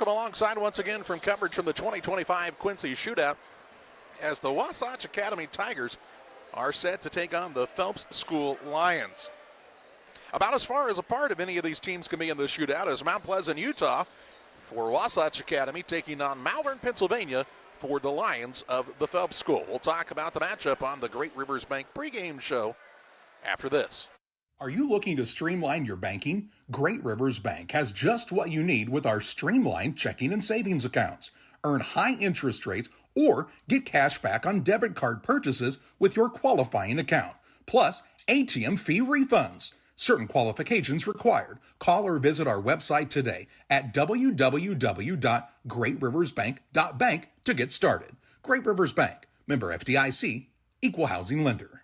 welcome alongside once again from coverage from the 2025 Quincy Shootout as the Wasatch Academy Tigers are set to take on the Phelps School Lions. About as far as apart of any of these teams can be in this shootout is Mount Pleasant, Utah for Wasatch Academy taking on Malvern, Pennsylvania for the Lions of the Phelps School. We'll talk about the matchup on the Great Rivers Bank pregame show after this. Are you looking to streamline your banking? Great Rivers Bank has just what you need with our streamlined checking and savings accounts. Earn high interest rates or get cash back on debit card purchases with your qualifying account. Plus, ATM fee refunds. Certain qualifications required. Call or visit our website today at www.greatriversbank.bank to get started. Great Rivers Bank, member FDIC, equal housing lender.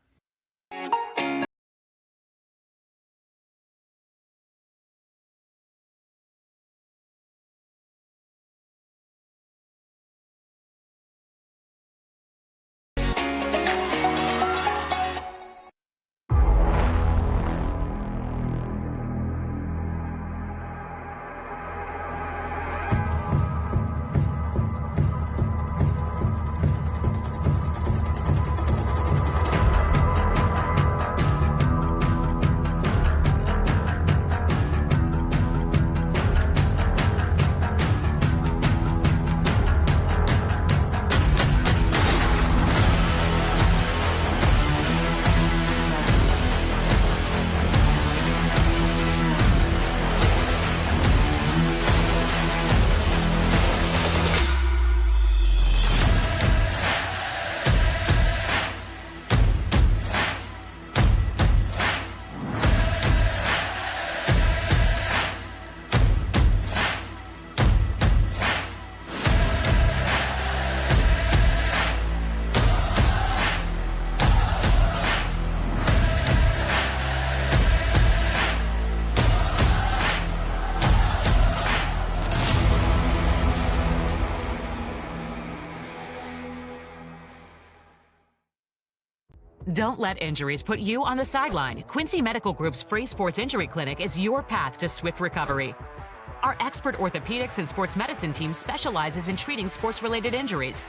Don't let injuries put you on the sideline. Quincy Medical Group's free sports injury clinic is your path to swift recovery. Our expert orthopedics and sports medicine team specializes in treating sports-related injuries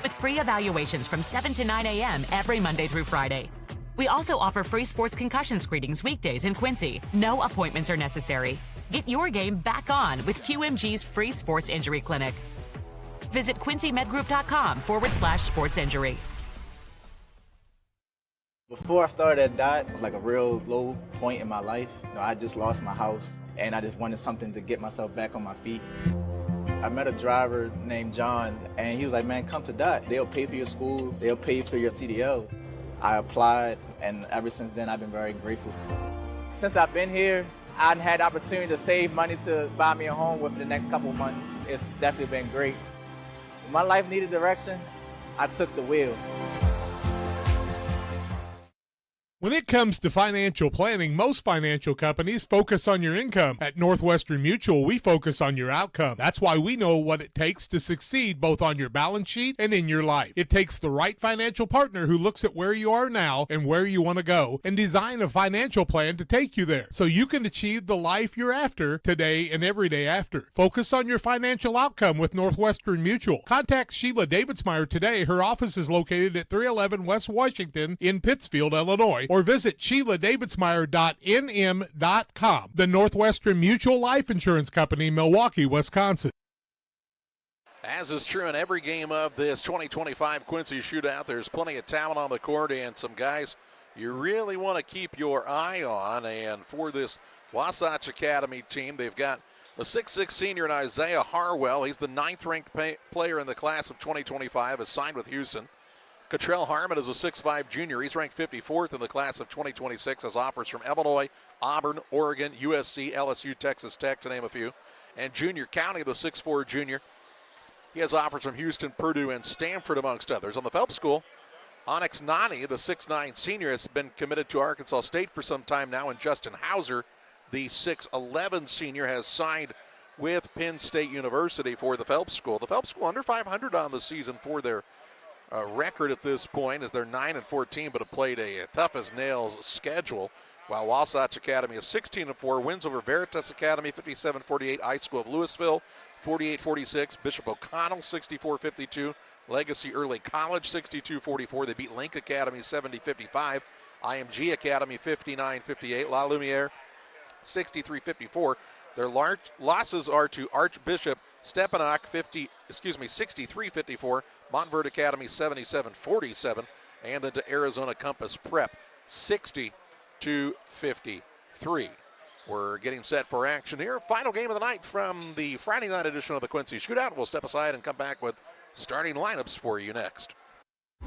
with free evaluations from 7 to 9 a.m. every Monday through Friday. We also offer free sports concussion screenings weekdays in Quincy. No appointments are necessary. Get your game back on with QMG's free sports injury clinic. Visit quincy.medgroup.com/sports injury. Before I started at DOT, it was like a real low point in my life. I just lost my house, and I just wanted something to get myself back on my feet. I met a driver named John, and he was like, man, come to DOT. They'll pay for your school. They'll pay for your CDLs. I applied, and ever since then, I've been very grateful. Since I've been here, I've had the opportunity to save money to buy me a home within the next couple of months. It's definitely been great. When my life needed direction, I took the wheel. When it comes to financial planning, most financial companies focus on your income. At Northwestern Mutual, we focus on your outcome. That's why we know what it takes to succeed both on your balance sheet and in your life. It takes the right financial partner who looks at where you are now and where you want to go and design a financial plan to take you there so you can achieve the life you're after today and every day after. Focus on your financial outcome with Northwestern Mutual. Contact Sheila Davidsmeyer today. Her office is located at 311 West Washington in Pittsfield, Illinois, or visit SheilaDavidsmeyer.nm.com. The Northwestern Mutual Life Insurance Company, Milwaukee, Wisconsin. As is true in every game of this 2025 Quincy Shootout, there's plenty of talent on the court and some guys you really want to keep your eye on. And for this Wasatch Academy team, they've got the 6'6 senior in Isaiah Harwell. He's the 9th-ranked player in the class of 2025, has signed with Houston. Cottrell Harmon is a 6'5 junior. He's ranked 54th in the class of 2026, has offers from Illinois, Auburn, Oregon, USC, LSU, Texas Tech, to name a few. And Junior County, the 6'4 junior. He has offers from Houston, Purdue, and Stanford, amongst others. On the Phelps School, Onyx Nani, the 6'9 senior, has been committed to Arkansas State for some time now, and Justin Hauser, the 6'11 senior, has signed with Penn State University for the Phelps School. The Phelps School under 500 on the season for their record at this point, as they're 9-14, but have played a tough as nails schedule. While Wasatch Academy is 16-4, wins over Veritas Academy 57-48, High School of Louisville 48-46. Bishop O'Connell 64-52. Legacy Early College 62-44. They beat Link Academy 70-55. IMG Academy 59-58. La Lumiere 63-54. Their losses are to Archbishop Stepinac 63-54. Montverde Academy 77-47. And then to Arizona Compass Prep 60-53. We're getting set for action here. Final game of the night from the Friday night edition of the Quincy Shootout. We'll step aside and come back with starting lineups for you next.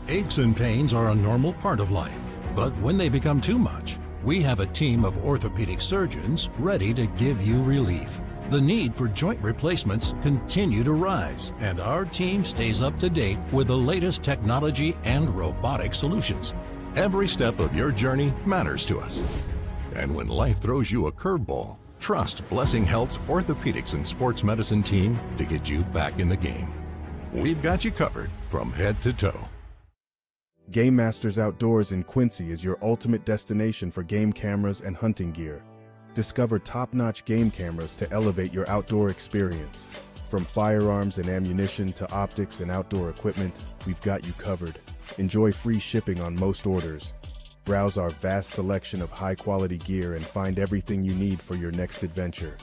Aches and pains are a normal part of life, but when they become too much, we have a team of orthopedic surgeons ready to give you relief. The need for joint replacements continue to rise, and our team stays up to date with the latest technology and robotic solutions. Every step of your journey matters to us. And when life throws you a curveball, trust Blessing Health's orthopedics and sports medicine team to get you back in the game. We've got you covered from head to toe. Game Masters Outdoors in Quincy is your ultimate destination for game cameras and hunting gear. Discover top-notch game cameras to elevate your outdoor experience. From firearms and ammunition to optics and outdoor equipment, we've got you covered. Enjoy free shipping on most orders. Browse our vast selection of high-quality gear and find everything you need for your next adventure.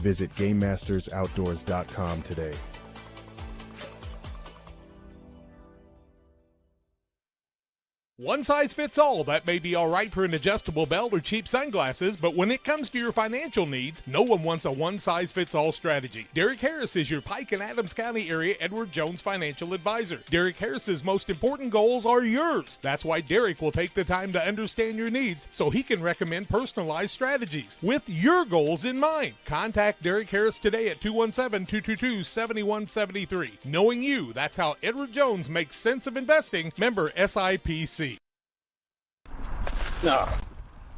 Visit GameMastersOutdoors.com today. One size fits all. That may be all right for an adjustable belt or cheap sunglasses, but when it comes to your financial needs, no one wants a one-size-fits-all strategy. Derek Harris is your Pike and Adams County area Edward Jones financial advisor. Derek Harris's most important goals are yours. That's why Derek will take the time to understand your needs so he can recommend personalized strategies with your goals in mind. Contact Derek Harris today at 217-222-7173. Knowing you, that's how Edward Jones makes sense of investing. Member SIPC. No.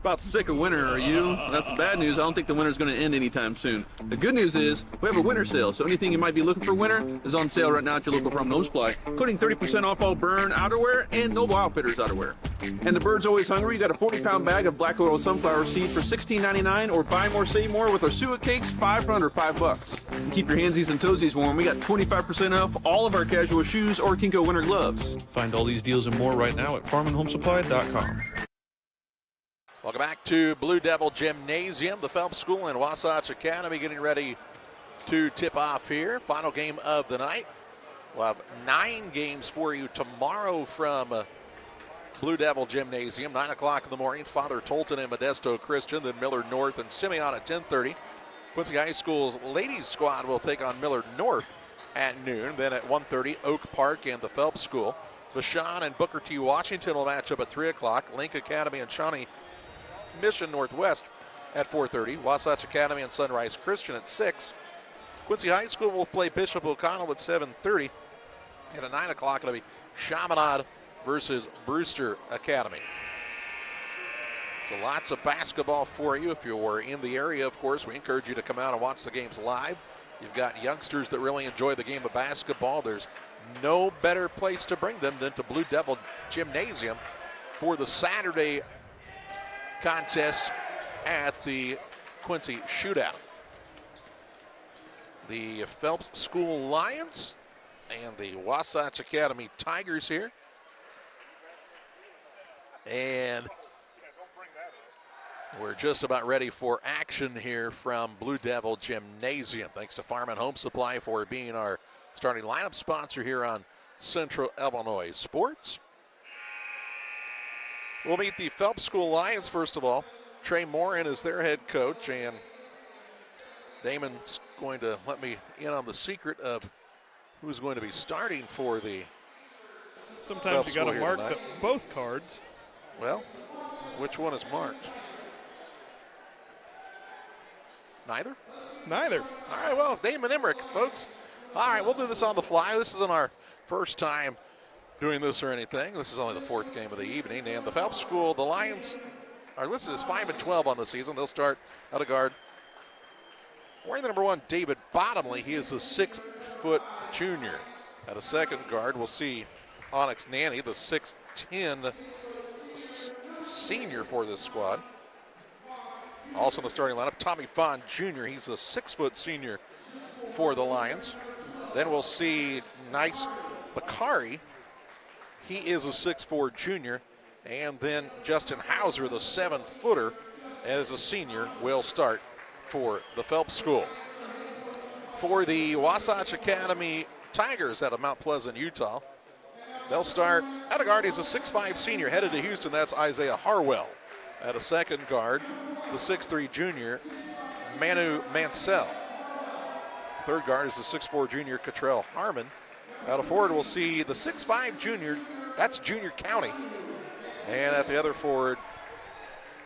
About sick of winter, are you? That's the bad news. I don't think the winter's going to end anytime soon. The good news is we have a winter sale, so anything you might be looking for winter is on sale right now at your local Farm Home Supply, including 30% off all Burn outerwear and Noble Outfitters outerwear. And the bird's always hungry. You got a 40-pound bag of black oil sunflower seed for $16.99, or buy more, save more with our suet cakes, 5 for under $5. And keep your handsies and toesies warm. We got 25% off all of our casual shoes or Kinko winter gloves. Find all these deals and more right now at farmandhomesupply.com. Welcome back to Blue Devil Gymnasium. The Phelps School and Wasatch Academy getting ready to tip off here. Final game of the night. We'll have 9 games for you tomorrow from Blue Devil Gymnasium. 9 o'clock in the morning. Father Tolton and Modesto Christian. Then Millard North and Simeon at 10:30. Quincy High School's ladies squad will take on Millard North at noon. Then at 1:30, Oak Park and the Phelps School. Vashon and Booker T. Washington will match up at 3 o'clock. Link Academy and Shawnee Mission Northwest at 4:30. Wasatch Academy and Sunrise Christian at 6. Quincy High School will play Bishop O'Connell at 7:30. And at 9 o'clock, it'll be Chaminade versus Brewster Academy. So lots of basketball for you. If you're in the area, of course, we encourage you to come out and watch the games live. You've got youngsters that really enjoy the game of basketball. There's no better place to bring them than to Blue Devil Gymnasium for the Saturday contest at the Quincy Shootout. The Phelps School Lions and the Wasatch Academy Tigers here. And we're just about ready for action here from Blue Devil Gymnasium. Thanks to Farm and Home Supply for being our starting lineup sponsor here on Central Illinois Sports. We'll meet the Phelps School Lions first of all. Trey Morin is their head coach, and Damon's going to let me in on the secret of who's going to be starting for the Sometimes you got to mark both cards. Well, which one is marked? Neither? Neither. All right, well, Damon Emmerich, folks. All right, we'll do this on the fly. This isn't our first time doing this or anything. This is only the 4th game of the evening. And the Phelps School, the Lions are listed as 5-12 on the season. They'll start out of guard. Wearing the number 1, David Bottomley. He is a 6-foot junior. At a second guard, we'll see Onyx Nanny, the 6'10" senior for this squad. Also in the starting lineup, Tommy Fond Jr. He's a 6-foot senior for the Lions. Then we'll see Nice Bakari. He is a 6'4 junior. And then Justin Hauser, the 7-footer, as a senior, will start for the Phelps School. For the Wasatch Academy Tigers out of Mount Pleasant, Utah, they'll start at a guard. He's a 6'5 senior headed to Houston. That's Isaiah Harwell. At a second guard, the 6'3 junior, Manu Mansell. Third guard is the 6'4 junior, Cottrell Harmon. Out of forward, we'll see the 6'5 junior, that's Junior County. And at the other forward,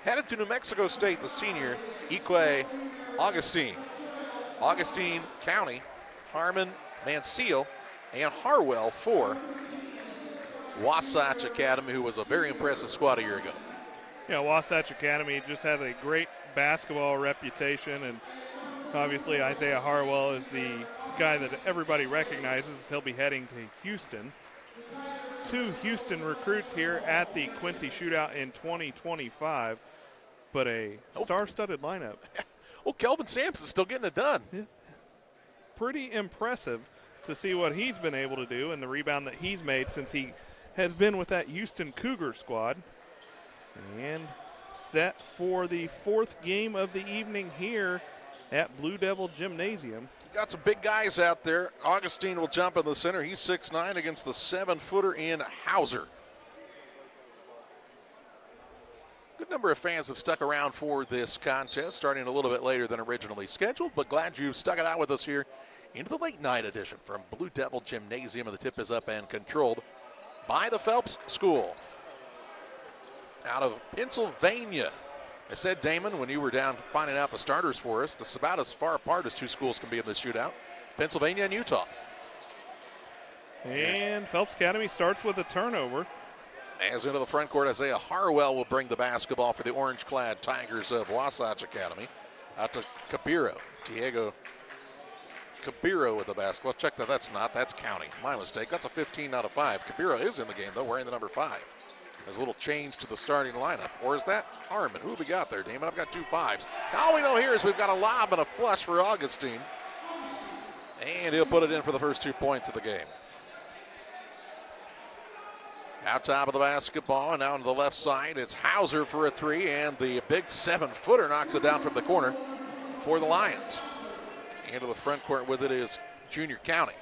headed to New Mexico State, the senior, Ique Augustine. Augustine County, Harmon, Mansell, and Harwell for Wasatch Academy, who was a very impressive squad a year ago. Yeah, Wasatch Academy just has a great basketball reputation, and obviously Isaiah Harwell is the guy that everybody recognizes. He'll be heading to Houston. 2 Houston recruits here at the Quincy Shootout in 2025, but a star-studded lineup. Well, Kelvin Sampson's still getting it done. Yeah. Pretty impressive to see what he's been able to do and the rebound that he's made since he has been with that Houston Cougar squad. And set for the 4th game of the evening here at Blue Devil Gymnasium. Got some big guys out there. Augustine will jump in the center. He's 6'9" against the 7-footer in Hauser. Good number of fans have stuck around for this contest, starting a little bit later than originally scheduled, but glad you've stuck it out with us here into the late night edition from Blue Devil Gymnasium, and the tip is up and controlled by the Phelps School. Out of Pennsylvania. I said, Damon, when you were down finding out the starters for us, this is about as far apart as 2 schools can be in this shootout. Pennsylvania and Utah. And Phelps Academy starts with a turnover. As into the front court, Isaiah Harwell will bring the basketball for the orange-clad Tigers of Wasatch Academy. Out to Cabiro. Diego Cabiro with the basketball. Check that. That's County. My mistake. That's a 15 out of 5. Cabiro is in the game, though, wearing the number 5. There's a little change to the starting lineup. Or is that Harmon? Who have we got there, Damon? I've got 2 5s. All we know here is we've got a lob and a flush for Augustine. And he'll put it in for the first 2 points of the game. Out top of the basketball, and now to the left side, it's Hauser for a 3, and the big 7-footer knocks it down from the corner for the Lions. Into the front court with it is Junior County.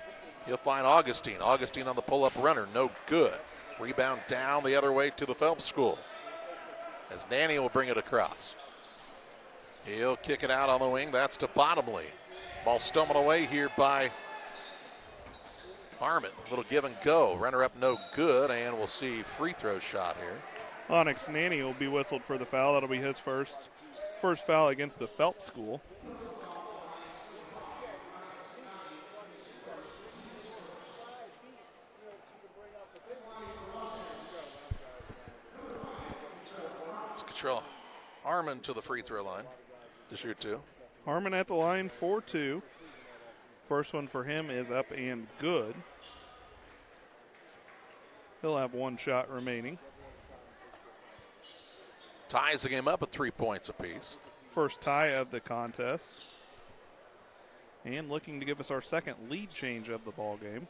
He'll find Augustine. Augustine on the pull-up runner, no good. Rebound down the other way to the Phelps School, as Nanny will bring it across. He'll kick it out on the wing. That's to Bottomley. Ball stolen away here by Harmon. A little give and go. Runner up, no good, and we'll see free throw shot here. Onyx Nanny will be whistled for the foul. That'll be his first foul against the Phelps School. Harmon to the free throw line to shoot 2. Harmon at the line for 2. First one for him is up and good. He'll have 1 shot remaining. Ties the game up at 3 points apiece. First tie of the contest. And looking to give us our second lead change of the ball game.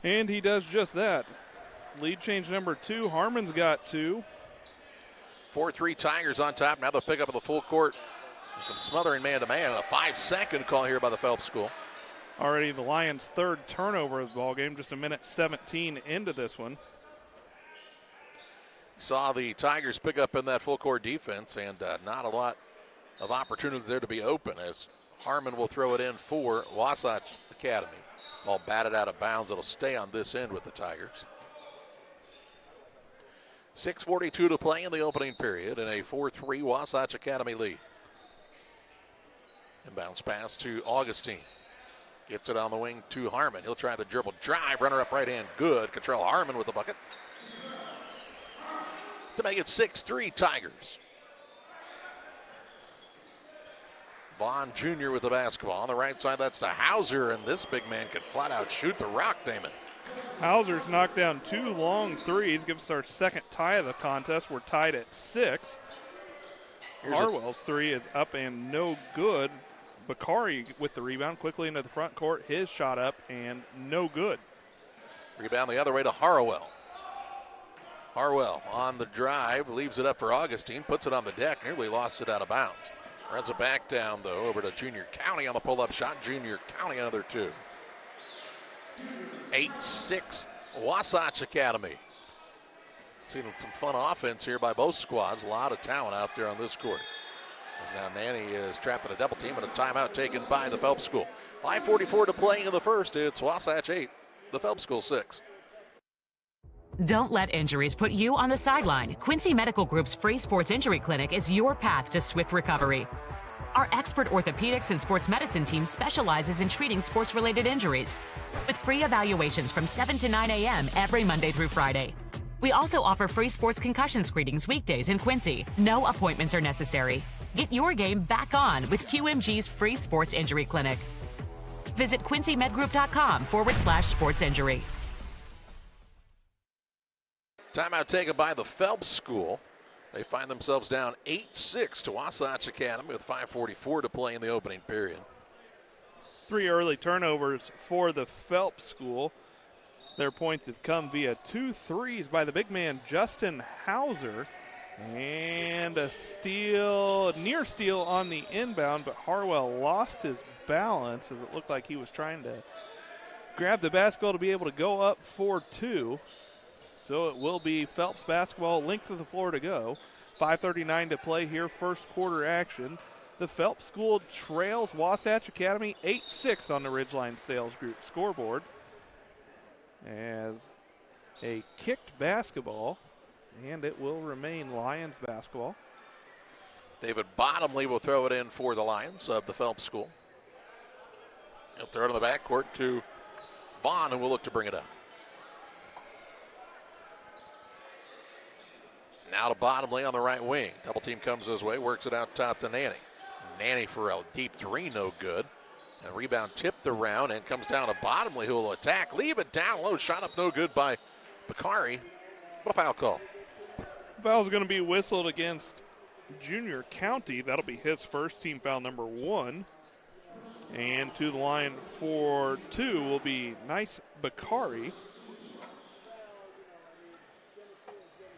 And he does just that. Lead change number 2. Harmon's got 2. 4-3 Tigers on top. Now they'll pick up in the full court. Some smothering man-to-man. A 5-second call here by the Phelps School. Already the Lions' 3rd turnover of the ball game. Just a minute 17 into this one. Saw the Tigers pick up in that full court defense, and not a lot of opportunity there to be open, as Harmon will throw it in for Wasatch Academy. Ball batted out of bounds. It'll stay on this end with the Tigers. 6:42 to play in the opening period, and a 4-3 Wasatch Academy lead. Inbounds pass to Augustine. Gets it on the wing to Harmon. He'll try the dribble drive. Runner up right hand. Good. Cottrell Harmon with the bucket to make it 6-3 Tigers. Vaughn Jr. with the basketball. On the right side, that's to Hauser, and this big man can flat out shoot the rock, Damon. Hauser's knocked down 2 long threes. Gives us our second tie of the contest. We're tied at 6. Harwell's three is up and no good. Bakari with the rebound quickly into the front court. His shot up and no good. Rebound the other way to Harwell. Harwell on the drive, leaves it up for Augustine, puts it on the deck, nearly lost it out of bounds. Runs it back down, though, over to Junior County on the pull-up shot. Junior County another two. 8-6 Wasatch Academy. Seeing some fun offense here by both squads. A lot of talent out there on this court. As now Nanny is trapped in a double team and a timeout taken by the Phelps School. 5:44 to play in the first. It's Wasatch 8, the Phelps School 6. Don't let injuries put you on the sideline. Quincy Medical Group's free sports injury clinic is your path to swift recovery. Our expert orthopedics and sports medicine team specializes in treating sports-related injuries with free evaluations from 7 to 9 a.m. every Monday through Friday. We also offer free sports concussion screenings weekdays in Quincy. No appointments are necessary. Get your game back on with QMG's free sports injury clinic. Visit quincy.medgroup.com/sports injury. Timeout taken by the Phelps School. They find themselves down 8-6 to Wasatch Academy with 5:44 to play in the opening period. 3 early turnovers for the Phelps School. Their points have come via 2 threes by the big man Justin Hauser. And a steal, near steal on the inbound, but Harwell lost his balance as it looked like he was trying to grab the basketball to be able to go up for 2. So it will be Phelps basketball, length of the floor to go. 5:39 to play here, first quarter action. The Phelps School trails Wasatch Academy 8-6 on the Ridgeline Sales Group scoreboard. As a kicked basketball, and it will remain Lions basketball. David Bottomley will throw it in for the Lions of the Phelps School. He'll throw it in the backcourt to Vaughn, who will look to bring it up. Now to Bottomley on the right wing. Double team comes his way, works it out top to Nanny. Nanny for a deep three, no good. And rebound tipped around and comes down to Bottomley, who will attack. Leave it down low, shot up no good by Bakari. What a foul call. Foul's going to be whistled against Junior County. That'll be his first, team foul number 1. And to the line for 2 will be Nice Bakari.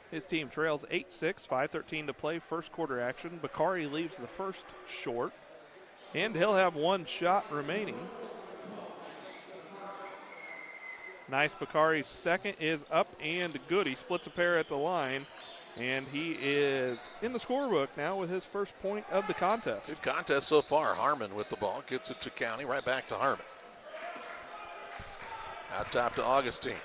His team trails 8-6, 5:13 to play, first quarter action. Bakari leaves the first short, and he'll have 1 shot remaining. Nice Bakari's second is up and good. He splits a pair at the line, and he is in the scorebook now with his first point of the contest. Good contest so far. Harmon with the ball, gets it to County, right back to Harmon. Out top to Augustine.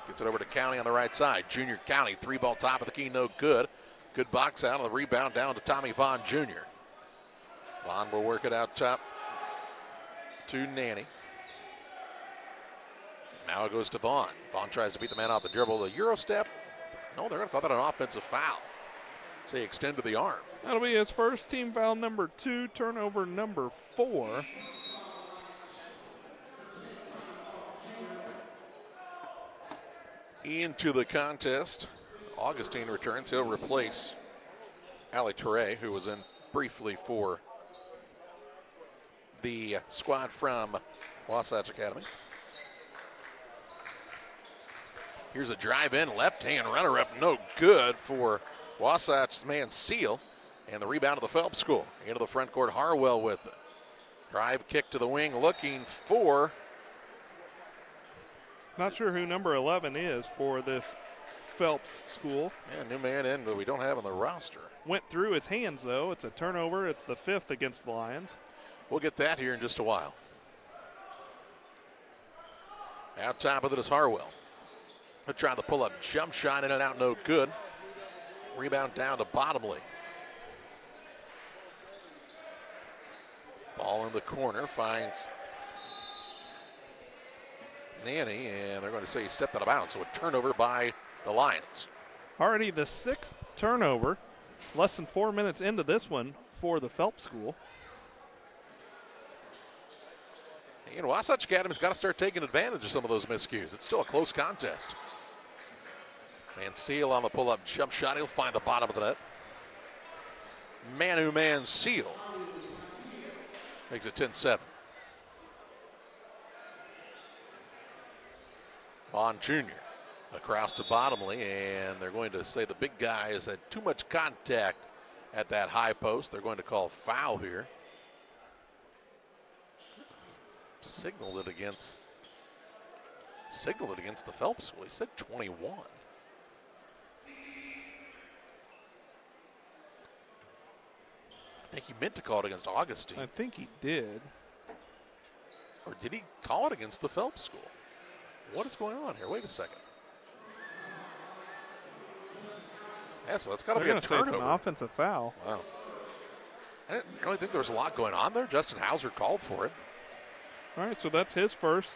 Gets it over to County on the right side. Junior County, 3-ball top of the key, no good. Good box out on the rebound down to Tommy Vaughn Jr. Vaughn will work it out top to Nanny. Now it goes to Vaughn. Vaughn tries to beat the man off the dribble. The Euro step. No, they're going to call that an offensive foul. Say extend to the arm. That'll be his first, team foul number 2, turnover number 4. Into the contest. Augustine returns. He'll replace Ali Toure, who was in briefly for the squad from Wasatch Academy. Here's a drive in, left hand runner up, no good for Wasatch's man Seal. And the rebound of the Phelps School. Into the front court, Harwell with it. Drive kick to the wing, looking for. Not sure who number 11 is for this Phelps School. Yeah, new man in, but we don't have on the roster. Went through his hands, though. It's a turnover. It's the 5th against the Lions. We'll get that here in just a while. Out top of it is Harwell. He'll try the pull-up jump shot, in and out, no good. Rebound down to Bottomley. Ball in the corner, finds Nanny, and they're going to say he stepped out of bounds, so a turnover by the Lions. Already the 6th turnover, less than 4 minutes into this one for the Phelps School. And Wasatch Academy's got to start taking advantage of some of those miscues. It's still a close contest. Mansell on the pull-up jump shot. He'll find the bottom of the net. Manu Mansell makes it 10-7. Vaughn Jr. across to Bottomley, and they're going to say the big guy has had too much contact at that high post. They're going to call foul here. Signaled it against the Phelps school. He said 21. I think he meant to call it against Augustine. I think he did. Or did he call it against the Phelps school? What is going on here? Wait a second. Yeah, so that's got to be a turnover. It's an offensive foul. Wow. I didn't really think there was a lot going on there. Justin Hauser called for it. All right, so that's his first.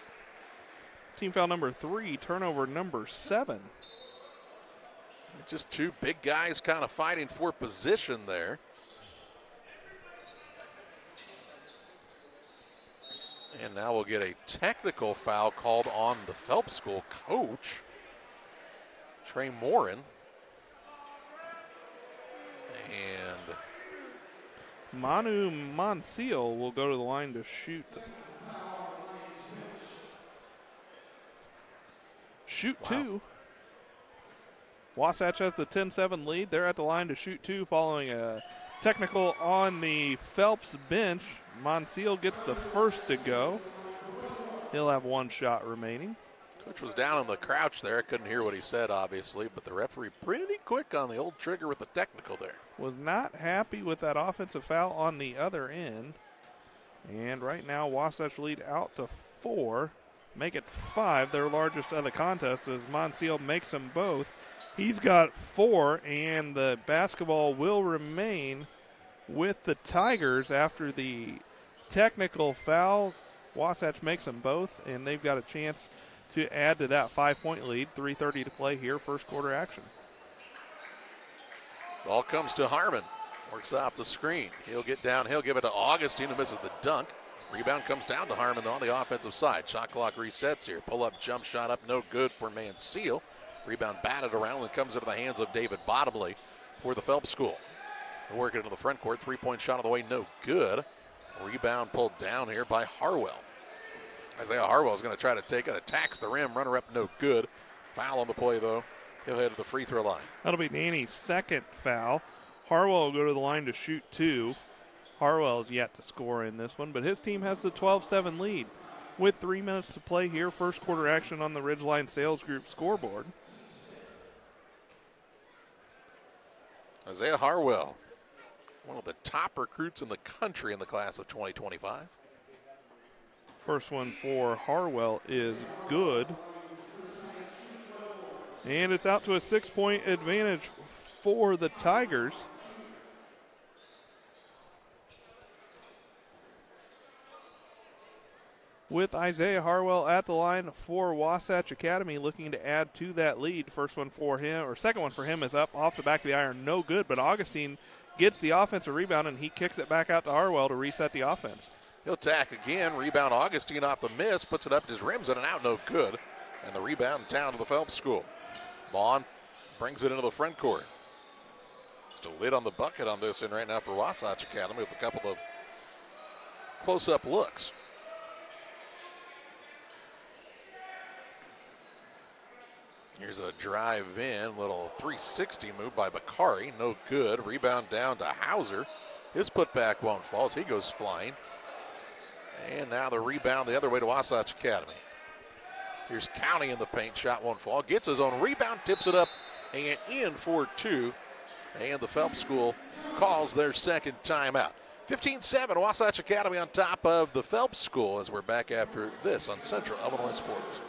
Team foul number 3, turnover number 7. Just two big guys kind of fighting for position there. And now we'll get a technical foul called on the Phelps School coach, Trey Morin. And Manu Mansell will go to the line to shoot. Shoot 2. Wasatch has the 10-7 lead. They're at the line to shoot 2 following a technical on the Phelps bench. Mansell gets the first to go. He'll have one shot remaining. Coach was down on the crouch there. I couldn't hear what he said, obviously, but the referee pretty quick on the old trigger with the technical there. Was not happy with that offensive foul on the other end. And right now, Wasatch lead out to 4. Make it 5, their largest of the contest, as Mansell makes them both. He's got 4, and the basketball will remain with the Tigers after the technical foul. Wasatch makes them both, and they've got a chance to add to that 5-point lead. 3:30 to play here, first quarter action. Ball comes to Harmon. Works off the screen. He'll get down. He'll give it to Augustine, who misses the dunk. Rebound comes down to Harmon on the offensive side. Shot clock resets here. Pull-up jump shot up, no good for Mansell. Rebound batted around and comes into the hands of David Bottomley for the Phelps School. Working into the front court. Three-point shot on the way, no good. Rebound pulled down here by Harwell. Isaiah Harwell is going to try to take it. Attacks the rim. Runner up, no good. Foul on the play, though. He'll head to the free throw line. That'll be Danny's second foul. Harwell will go to the line to shoot 2. Harwell is yet to score in this one, but his team has the 12-7 lead. With 3 minutes to play here, first quarter action on the Ridgeline Sales Group scoreboard. Isaiah Harwell, one of the top recruits in the country in the class of 2025. First one for Harwell is good. And it's out to a 6-point advantage for the Tigers. With Isaiah Harwell at the line for Wasatch Academy, looking to add to that lead. First one for him, or second one for him, is up off the back of the iron, no good. But Augustine gets the offensive rebound, and he kicks it back out to Harwell to reset the offense. He'll tack again. Rebound Augustine off the miss, puts it up to his rims and an out, no good. And the rebound down to the Phelps School. Vaughn brings it into the front court. Still lid on the bucket on this end right now for Wasatch Academy with a couple of close-up looks. Here's a drive in, little 360 move by Bakari, no good. Rebound down to Hauser. His putback won't fall as he goes flying. And now the rebound the other way to Wasatch Academy. Here's County in the paint, shot won't fall. Gets his own rebound, tips it up and in for 2. And the Phelps School calls their second timeout. 15-7, Wasatch Academy on top of the Phelps School as we're back after this on Central Illinois Sports.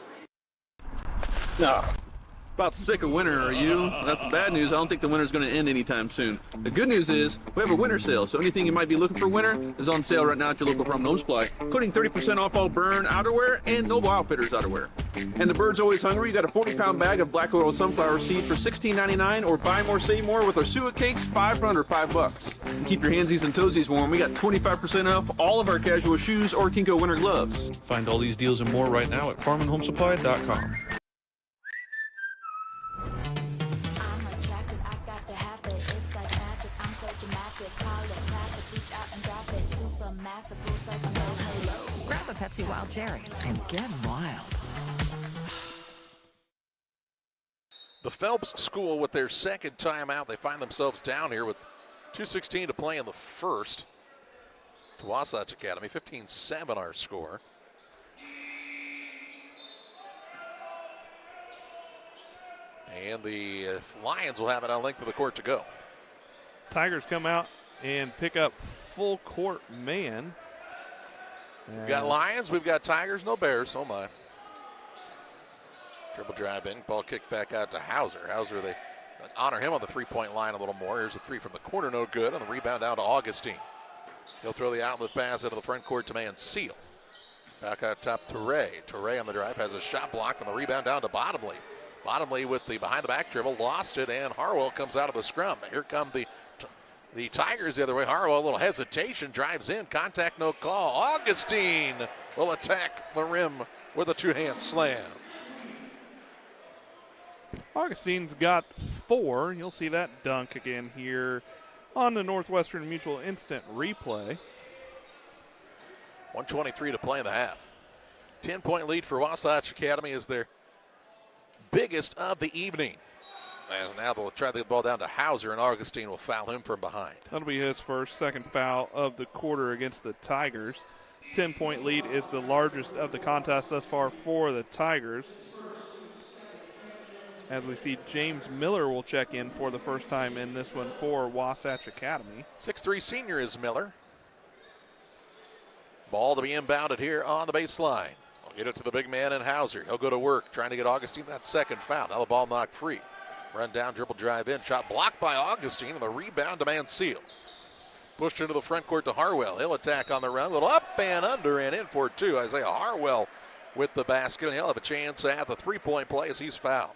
About sick of winter, are you? That's the bad news. I don't think the winter's going to end anytime soon. The good news is we have a winter sale, so anything you might be looking for winter is on sale right now at your local Farm Home Supply, including 30% off all Burn outerwear and Noble Outfitters outerwear. And the bird's always hungry. You got a 40-pound bag of black oil sunflower seed for $16.99, or buy more, save more with our suet cakes, 5 for under $5. And keep your handsies and toesies warm. We got 25% off all of our casual shoes or Kinko winter gloves. Find all these deals and more right now at farmandhomesupply.com. Grab a Pepsi Wild Cherry and get wild. The Phelps school with their second timeout. They find themselves down here with 2:16 to play in the first. To Wasatch Academy, 15-7 our score. And the Lions will have it on length of the court to go. Tigers come out and pick up full court man. We've got Lions, we've got Tigers, no Bears. Oh my. Dribble drive in, ball kicked back out to Hauser. Hauser, they honor him on the three-point line a little more. Here's a three from the corner, no good. On the rebound out to Augustine. He'll throw the outlet pass into the front court to Mansell. Back out top to Ray. Ray on the drive has a shot blocked on the rebound down to Bottomley. Bottomley with the behind-the-back dribble, lost it, and Harwell comes out of the scrum. Here come the Tigers the other way. Harwell, a little hesitation, drives in, contact, no call. Augustine will attack the rim with a two-hand slam. Augustine's got 4. You'll see that dunk again here on the Northwestern Mutual Instant Replay. 1:23 to play in the half. 10-point lead for Wasatch Academy is their biggest of the evening. As now they'll try to get the ball down to Hauser, and Augustine will foul him from behind. That'll be his second foul of the quarter against the Tigers. 10-point lead is the largest of the contest thus far for the Tigers. As we see, James Miller will check in for the first time in this one for Wasatch Academy. 6'3" senior is Miller. Ball to be inbounded here on the baseline. I'll get it to the big man in Hauser. He'll go to work trying to get Augustine that second foul. Now the ball knocked free. Run down, dribble, drive in. Shot blocked by Augustine, and the rebound to Mansell. Pushed into the front court to Harwell. He'll attack on the run. A little up and under and in for 2. Isaiah Harwell with the basket, and he'll have a chance at the three-point play as he's fouled.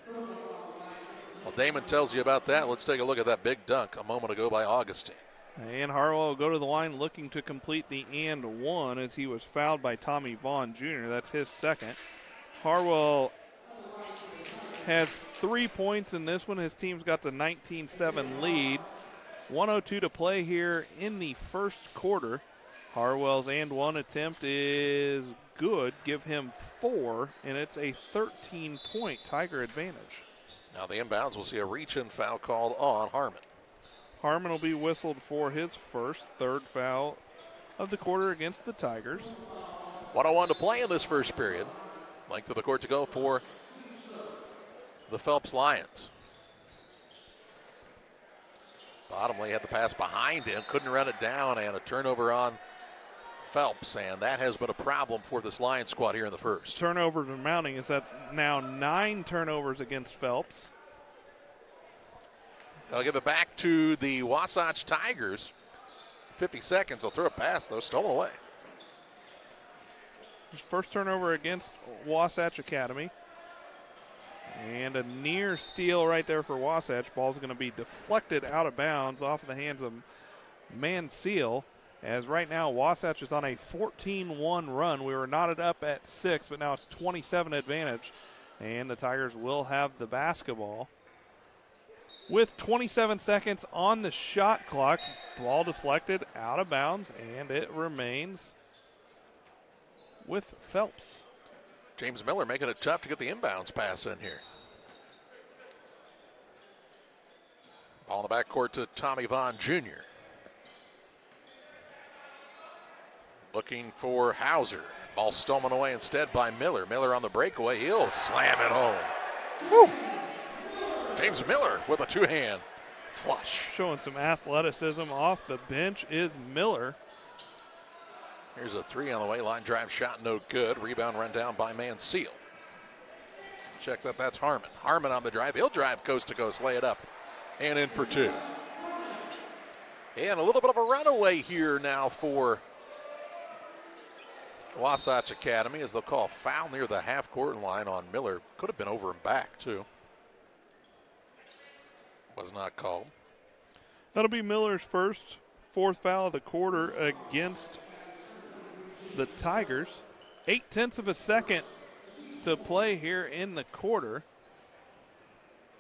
Well, Damon tells you about that. Let's take a look at that big dunk a moment ago by Augustine. And Harwell will go to the line looking to complete the and one as he was fouled by Tommy Vaughn Jr. That's his second. Harwell has 3 points in this one. His team's got the 19-7 lead. 1:02 to play here in the first quarter. Harwell's and one attempt is good. Give him 4, and it's a 13-point Tiger advantage. Now the inbounds, we'll see a reach-in foul called on Harmon. Harmon will be whistled for his third foul of the quarter against the Tigers. 1:01 to play in this first period. Length of the court to go for the Phelps Lions. Bottomley had the pass behind him, couldn't run it down, and a turnover on Phelps, and that has been a problem for this Lions squad here in the first. Turnovers are mounting as that's now 9 turnovers against Phelps. They'll give it back to the Wasatch Tigers. 50 seconds, they'll throw it past, though, stolen away. His first turnover against Wasatch Academy. And a near steal right there for Wasatch. Ball's going to be deflected out of bounds off of the hands of Mansell. As right now, Wasatch is on a 14-1 run. We were knotted up at 6, but now it's 27 advantage. And the Tigers will have the basketball. With 27 seconds on the shot clock, ball deflected out of bounds, and it remains with Phelps. James Miller making it tough to get the inbounds pass in here. Ball in the backcourt to Tommy Vaughn Jr. Looking for Hauser. Ball stolen away instead by Miller. Miller on the breakaway. He'll slam it home. Woo! James Miller with a two-hand flush. Showing some athleticism off the bench is Miller. Here's a 3 on the way. Line drive shot no good. Rebound run down by Mansell. Check that. That's Harmon. Harmon on the drive. He'll drive coast to coast. Lay it up. And in for 2. And a little bit of a runaway here now for Wasatch Academy as they'll call a foul near the half-court line on Miller. Could have been over and back, too. Was not called. That'll be Miller's fourth foul of the quarter against the Tigers. 0.8 of a second to play here in the quarter.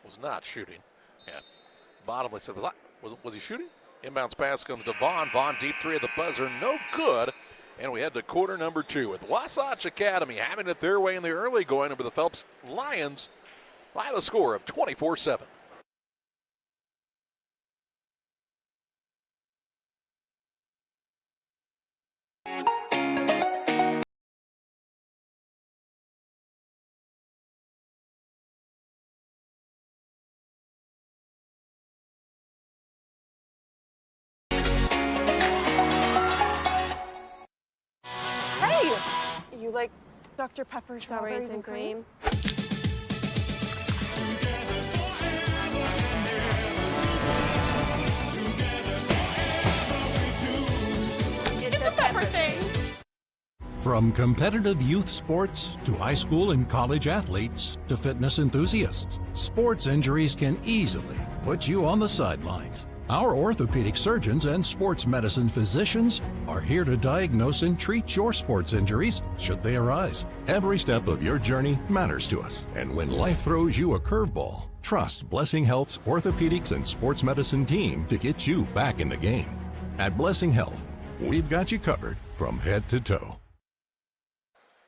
Was not shooting. And Bottomley said, was he shooting? Inbounds pass comes to Vaughn. Vaughn deep three at the buzzer, no good. And we head to quarter number 2 with Wasatch Academy having it their way in the early going over the Phelps Lions by the score of 24-7. Hey! You like Dr. Pepper strawberries and cream? It's a pepper thing. From competitive youth sports to high school and college athletes to fitness enthusiasts, sports injuries can easily put you on the sidelines. Our orthopedic surgeons and sports medicine physicians are here to diagnose and treat your sports injuries should they arise. Every step of your journey matters to us, and when life throws you a curveball, trust Blessing Health's orthopedics and sports medicine team to get you back in the game. At Blessing Health, we've got you covered from head to toe.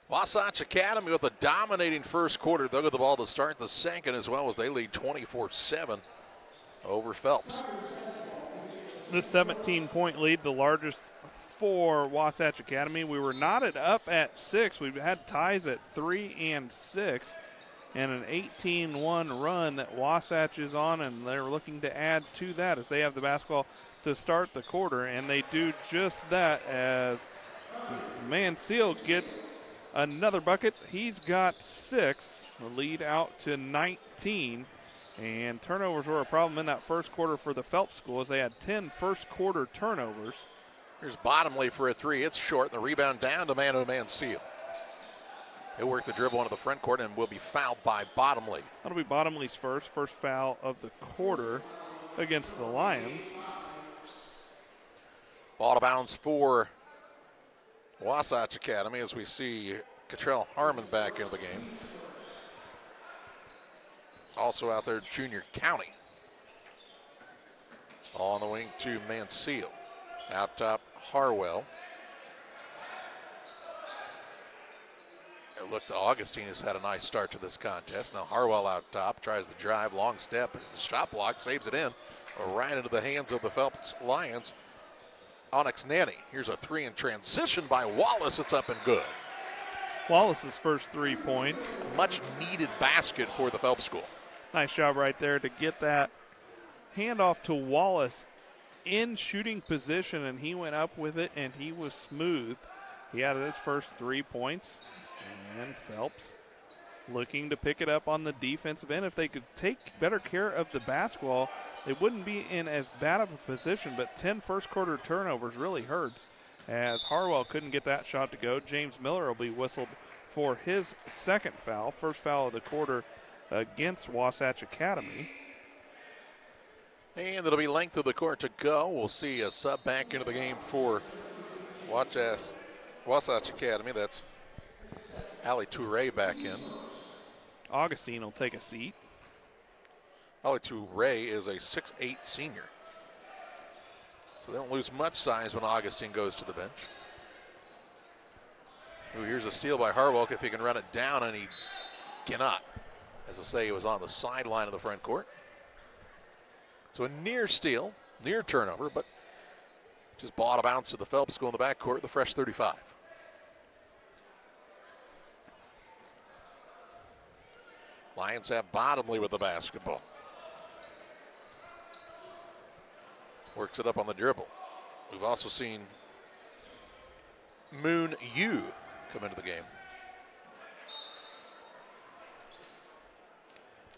Wasatch Academy with a dominating first quarter. They'll get the ball to start the second as well as they lead 24-7 over Phelps. The 17-point lead, the largest for Wasatch Academy. We were knotted up at 6. We've had ties at 3 and 6, and an 18-1 run that Wasatch is on, and they're looking to add to that as they have the basketball to start the quarter, and they do just that as Mansell gets another bucket. He's got 6, the lead out to 19. And turnovers were a problem in that first quarter for the Phelps school as they had 10 first quarter turnovers. Here's Bottomley for a 3. It's short. The rebound down to man-to-man seal. He'll work the dribble into the front court and will be fouled by Bottomley. That'll be Bottomley's first foul of the quarter against the Lions. Ball to bounds for Wasatch Academy as we see Cottrell Harmon back into the game. Also out there, Junior County. On the wing to Mansell. Out top, Harwell. It looked to Augustine, who's had a nice start to this contest. Now Harwell out top, tries the drive, long step. It's a shot block, saves it in. Right into the hands of the Phelps Lions. Onyx Nanny. Here's a 3 in transition by Wallace. It's up and good. Wallace's first 3 points. A much needed basket for the Phelps school. Nice job right there to get that handoff to Wallace in shooting position, and he went up with it, and he was smooth. He had his first 3 points, and Phelps looking to pick it up on the defensive end. If they could take better care of the basketball, they wouldn't be in as bad of a position, but 10 first quarter turnovers really hurts as Harwell couldn't get that shot to go. James Miller will be whistled for his second foul, first foul of the quarter against Wasatch Academy. And it'll be length of the court to go. We'll see a sub back into the game for Wasatch Academy. That's Ali Toure back in. Augustine will take a seat. Ali Toure is a 6'8" senior. So they don't lose much size when Augustine goes to the bench. Ooh, here's a steal by Harwell if he can run it down, and he cannot. As I say, he was on the sideline of the front court. So a near steal, near turnover, but just ball out of bounds to the Phelps school in the backcourt, the fresh 35. Lions have Bottomley with the basketball. Works it up on the dribble. We've also seen Moon Yu come into the game.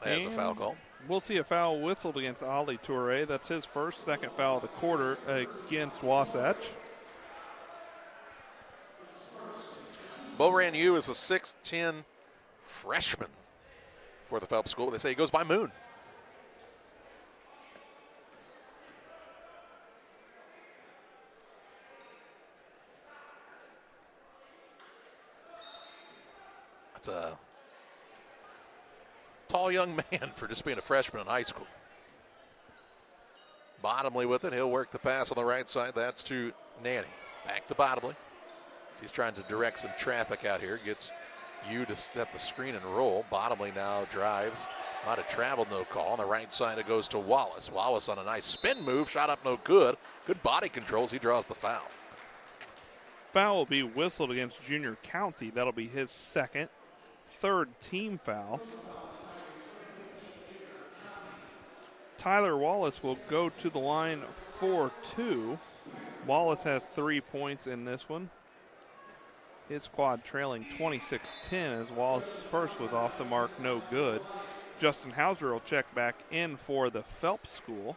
As a foul call. We'll see a foul whistled against Ali Toure. That's his first, second foul of the quarter against Wasatch. Boran Yu is a 6'10" freshman for the Phelps school. They say he goes by Moon. That's a tall young man for just being a freshman in high school. Bottomley with it. He'll work the pass on the right side. That's to Nanny. Back to Bottomley. He's trying to direct some traffic out here. Gets you to step the screen and roll. Bottomley now drives. Might have traveled, no call. On the right side, it goes to Wallace. Wallace on a nice spin move. Shot up, no good. Good body controls. He draws the foul. Foul will be whistled against Junior County. That'll be his second, third team foul. Tyler Wallace will go to the line for 2. Wallace has 3 points in this one. His squad trailing 26-10 as Wallace's first was off the mark, no good. Justin Hauser will check back in for the Phelps school.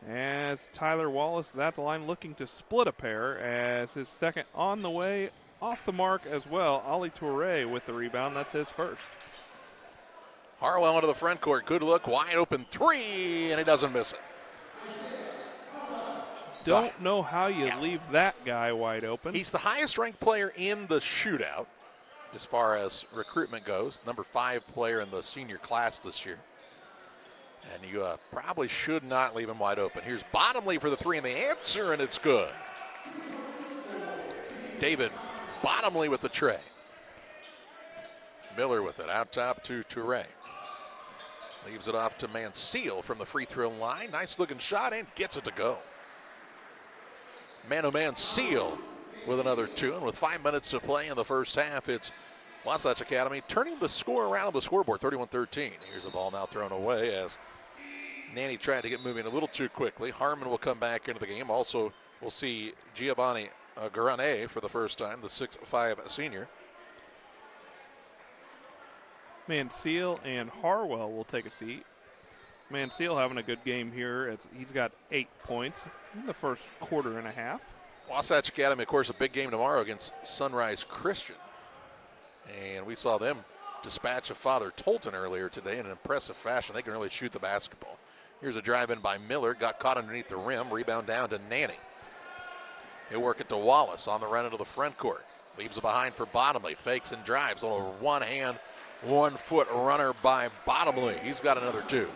As Tyler Wallace is at the line looking to split a pair as his second on the way, off the mark as well. Ali Toure with the rebound, that's his first. Harwell into the front court, good look, wide open 3, and he doesn't miss it. Don't know how you leave that guy wide open. He's the highest ranked player in the shootout as far as recruitment goes. Number 5 player in the senior class this year. And you probably should not leave him wide open. Here's Bottomley for the 3 and the answer, and it's good. David Bottomley with the tray. Miller with it, out top to Toure. Leaves it off to Mansell from the free throw line. Nice looking shot and gets it to go. Man-o-man Seal with another 2, and with 5 minutes to play in the first half, it's Wasatch Academy turning the score around on the scoreboard, 31-13. Here's the ball now thrown away as Nanny tried to get moving a little too quickly. Harmon will come back into the game. Also, we'll see Giovanni Garane for the first time, the 6'5" senior. Mansell and Harwell will take a seat. Mansell having a good game here as he's got 8 points in the first quarter and a half. Wasatch Academy, of course, a big game tomorrow against Sunrise Christian. And we saw them dispatch of Father Tolton earlier today in an impressive fashion. They can really shoot the basketball. Here's a drive in by Miller, got caught underneath the rim, rebound down to Nanny. He'll work it to Wallace on the run into the front court. Leaves it behind for Bottomley, fakes and drives on a one-hand, 1-foot runner by Bottomley. He's got another 2.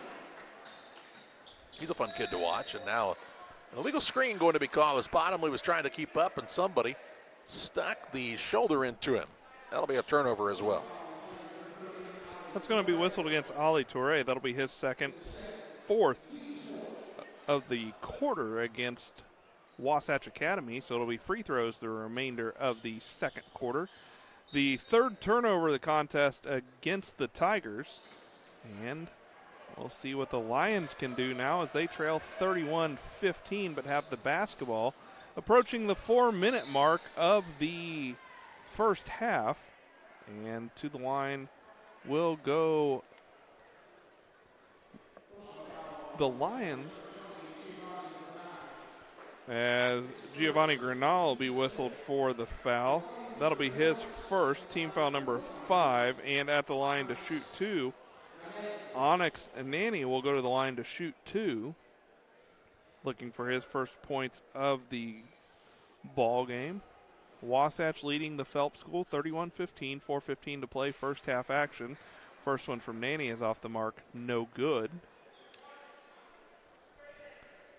He's a fun kid to watch, and now an illegal screen going to be called as Bottomley was trying to keep up, and somebody stuck the shoulder into him. That'll be a turnover as well. That's going to be whistled against Ali Toure. That'll be his second, 4th of the quarter against Wasatch Academy, so it'll be free throws the remainder of the second quarter. The 3rd turnover of the contest against the Tigers, and we'll see what the Lions can do now as they trail 31-15 but have the basketball approaching the 4-minute mark of the first half. And to the line will go the Lions as Giovanni Granal will be whistled for the foul. That'll be his first, team foul number 5, and at the line to shoot 2. Onyx and Nanny will go to the line to shoot 2, looking for his first points of the ball game. Wasatch leading the Phelps school 31-15, 4:15 to play, first half action. First one from Nanny is off the mark, no good.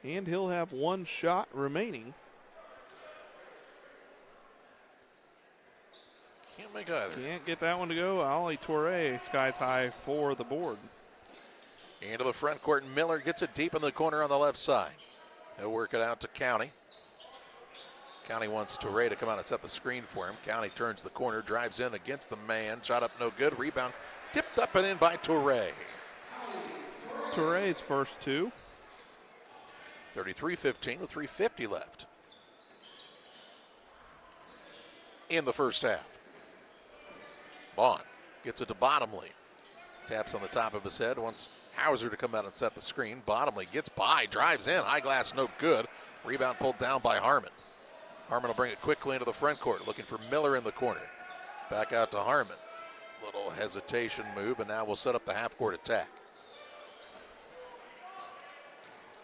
And he'll have 1 shot remaining. Can't make either. Can't get that one to go. Ali Toure skies high for the board. Into the front court, Miller gets it deep in the corner on the left side. He'll work it out to County. County wants Toure to come out and set the screen for him. County turns the corner, drives in against the man. Shot up no good. Rebound tipped up and in by Toure. Toure's first 2. 33-15 with 3:50 left in the first half. Bond gets it to Bottomley. Taps on the top of his head. Wants Hauser to come out and set the screen. Bottomley gets by, drives in. High glass, no good. Rebound pulled down by Harmon. Harmon will bring it quickly into the front court, looking for Miller in the corner. Back out to Harmon. Little hesitation move, and now we'll set up the half-court attack.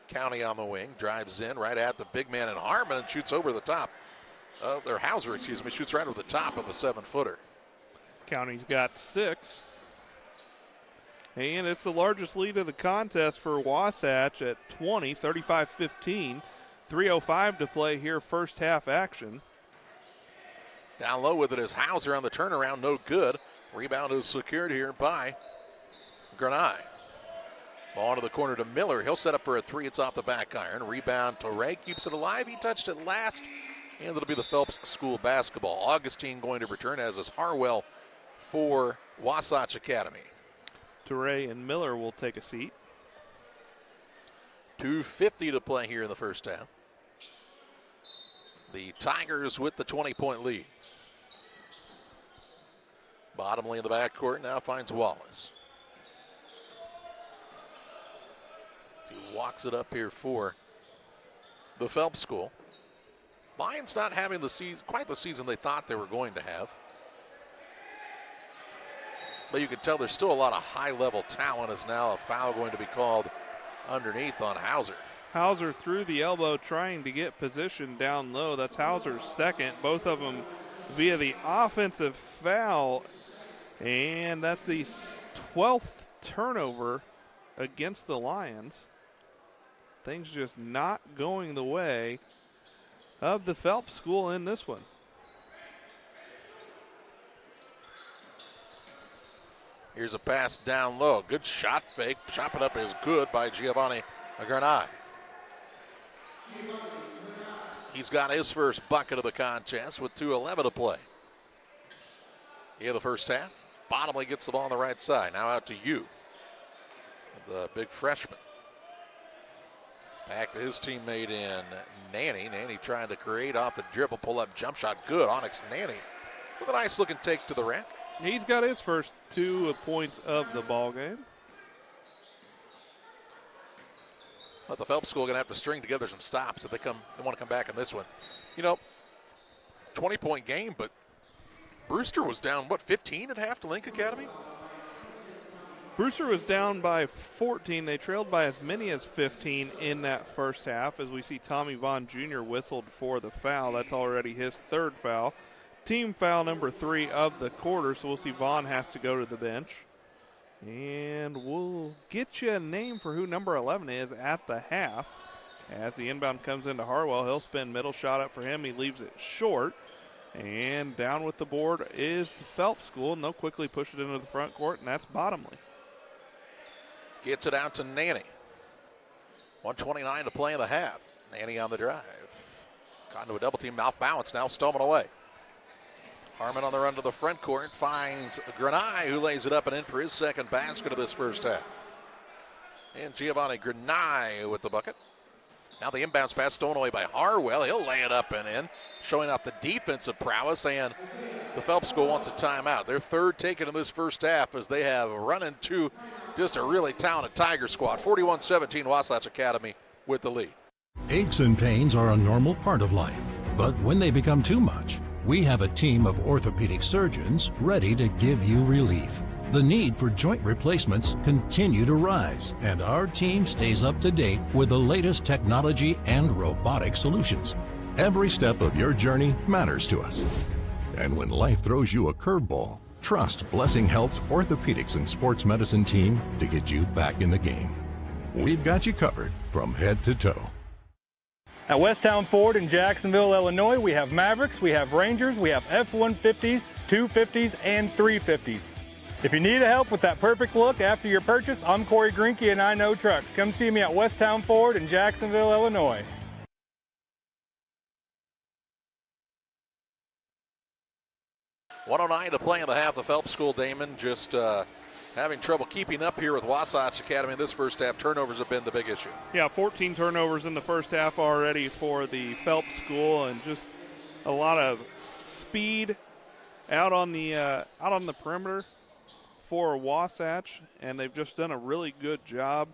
County on the wing, drives in right at the big man, and Harmon and shoots over the top. Hauser, shoots right over the top of the 7-footer. County's got 6. And it's the largest lead of the contest for Wasatch at 20, 35-15. 3:05 to play here, first half action. Down low with it is Hauser on the turnaround, no good. Rebound is secured here by Granai. Ball to the corner to Miller. He'll set up for a three. It's off the back iron. Rebound to Ray. Keeps it alive. He touched it last. And it'll be the Phelps School basketball. Augustine going to return, as is Harwell for Wasatch Academy. Teray and Miller will take a seat. 2:50 to play here in the first half. The Tigers with the 20-point lead. Bottomley in the backcourt now finds Wallace. He walks it up here for the Phelps School. Lions not having the season, quite the season they thought they were going to have. But you can tell there's still a lot of high-level talent, as now a foul going to be called underneath on Hauser. Hauser through the elbow trying to get position down low. That's Hauser's second. Both of them via the offensive foul. And that's the 12th turnover against the Lions. Things just not going the way of the Phelps School in this one. Here's a pass down low. Good shot fake. Chop it up is good by Giovanni Agranai. He's got his first bucket of the contest with 2:11 to play. Here the first half. Bottomley gets the ball on the right side. Now out to you, the big freshman. Back to his teammate in Nanny. Nanny trying to create off the dribble, pull up jump shot. Good. Onyx Nanny with a nice looking take to the rack. He's got his first 2 points of the ball game. But the Phelps School going to have to string together some stops if they want to come back in this one. You know, 20-point game, but Brewster was down, 15 at half to Link Academy? Brewster was down by 14. They trailed by as many as 15 in that first half, as we see Tommy Vaughn Jr. whistled for the foul. That's already his third foul. Team foul number 3 of the quarter, so we'll see Vaughn has to go to the bench. And we'll get you a name for who number 11 is at the half. As the inbound comes into Harwell, he'll spin middle, shot up for him. He leaves it short. And down with the board is the Phelps School, and they'll quickly push it into the front court, and that's Bottomley. Gets it out to Nanny. 1:29 to play in the half. Nanny on the drive. Got into a double team, mouth bounce, now stolen away. Harmon on the run to the front court, finds Granai, who lays it up and in for his second basket of this first half. And Giovanni Granai with the bucket. Now the inbounds pass stolen away by Harwell. He'll lay it up and in, showing off the defensive prowess, and the Phelps School wants a timeout. Their third taken in this first half, as they have run into just a really talented Tiger squad. 41-17 Wasatch Academy with the lead. Aches and pains are a normal part of life, but when they become too much, we have a team of orthopedic surgeons ready to give you relief. The need for joint replacements continue to rise, and our team stays up to date with the latest technology and robotic solutions. Every step of your journey matters to us. And when life throws you a curveball, trust Blessing Health's orthopedics and sports medicine team to get you back in the game. We've got you covered from head to toe. At Westtown Ford in Jacksonville, Illinois, we have Mavericks, we have Rangers, we have F-150s, 250s, and 350s. If you need help with that perfect look after your purchase, I'm Corey Greinke and I Know Trucks. Come see me at Westtown Ford in Jacksonville, Illinois. .109 to play in the half. The Phelps School, Damon, just having trouble keeping up here with Wasatch Academy in this first half. Turnovers have been the big issue. Yeah, 14 turnovers in the first half already for the Phelps School, and just a lot of speed out on the perimeter for Wasatch, and they've just done a really good job.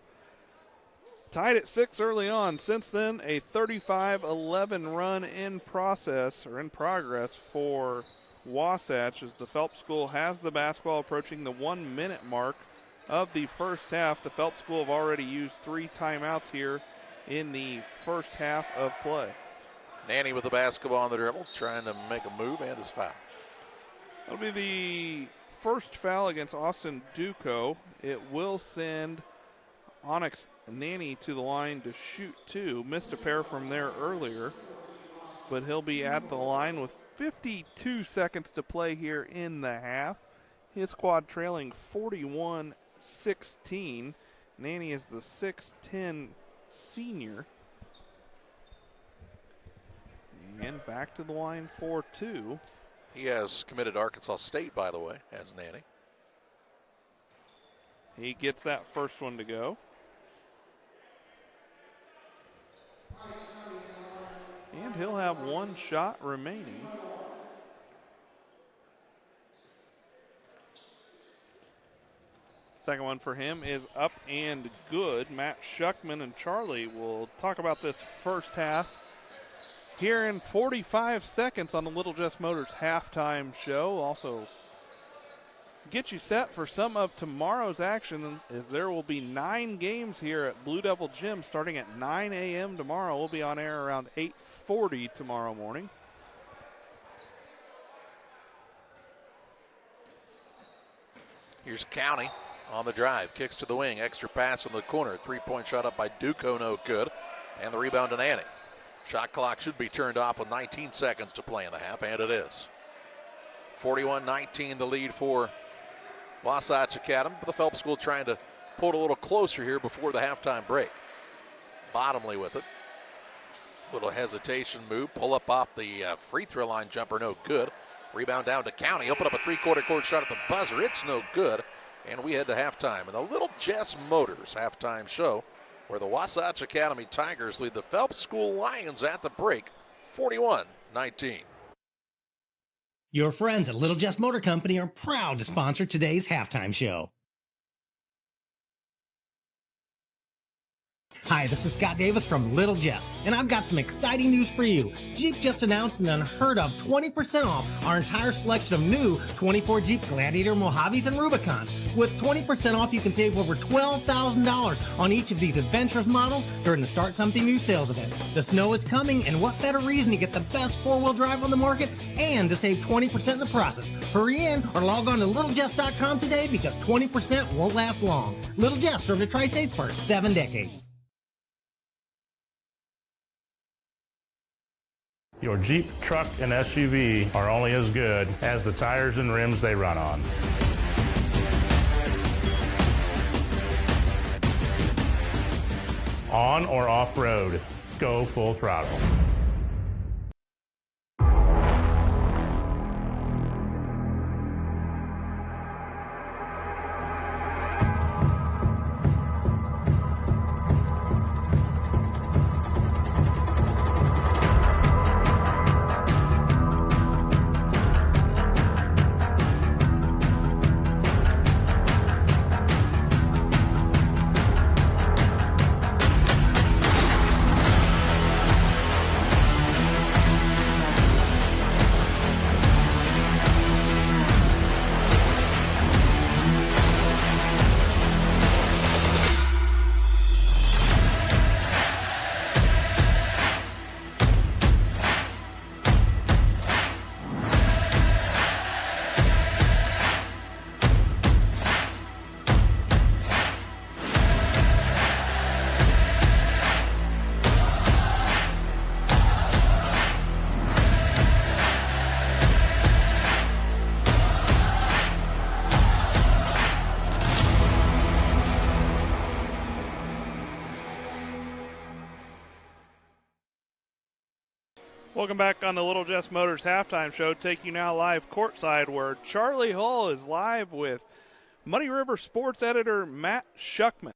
Tied at 6 early on. Since then, a 35-11 run in progress for Wasatch, as the Phelps School has the basketball approaching the 1-minute mark of the first half. The Phelps School have already used 3 timeouts here in the first half of play. Nanny with the basketball on the dribble, trying to make a move, and is fouled. That'll be the first foul against Austin Duco. It will send Onyx Nanny to the line to shoot two. Missed a pair from there earlier, but he'll be at the line with 52 seconds to play here in the half. His squad trailing 41-16. Nanny is the 6'10 senior. And back to the line for two. He has committed to Arkansas State, by the way, as Nanny. He gets that first one to go. And he'll have one shot remaining. Second one for him is up and good. Matt Schuckman and Charlie will talk about this first half here in 45 seconds on the Little Jess Motors halftime show. Also get you set for some of tomorrow's action, as there will be 9 games here at Blue Devil Gym starting at 9 a.m. tomorrow. We'll be on air around 8:40 tomorrow morning. Here's County on the drive, kicks to the wing, extra pass in the corner, 3-point shot up by Duco, no good, and the rebound to Nanny. Shot clock should be turned off with 19 seconds to play in the half, and it is. 41-19 the lead for Wasatch Academy. The Phelps School trying to pull it a little closer here before the halftime break. Bottomley with it. Little hesitation move, pull up off the free throw line jumper, no good. Rebound down to County, open up a three-quarter court shot at the buzzer, it's no good. And we head to halftime in the Little Jess Motors halftime show, where the Wasatch Academy Tigers lead the Phelps School Lions at the break, 41-19. Your friends at Little Jess Motor Company are proud to sponsor today's halftime show. Hi, this is Scott Davis from Little Jess, and I've got some exciting news for you. Jeep just announced an unheard of 20% off our entire selection of new 24 Jeep Gladiator, Mojaves, and Rubicons. With 20% off, you can save over $12,000 on each of these adventurous models during the Start Something New sales event. The snow is coming, and what better reason to get the best four-wheel drive on the market and to save 20% in the process. Hurry in or log on to littlejess.com today, because 20% won't last long. Little Jess served the Tri-States for 7 decades. Your Jeep, truck, and SUV are only as good as the tires and rims they run on. On or off-road, go full throttle. Welcome back on the Little Jess Motors halftime show. Take you now live courtside, where Charlie Hull is live with Muddy River sports editor Matt Schuckman.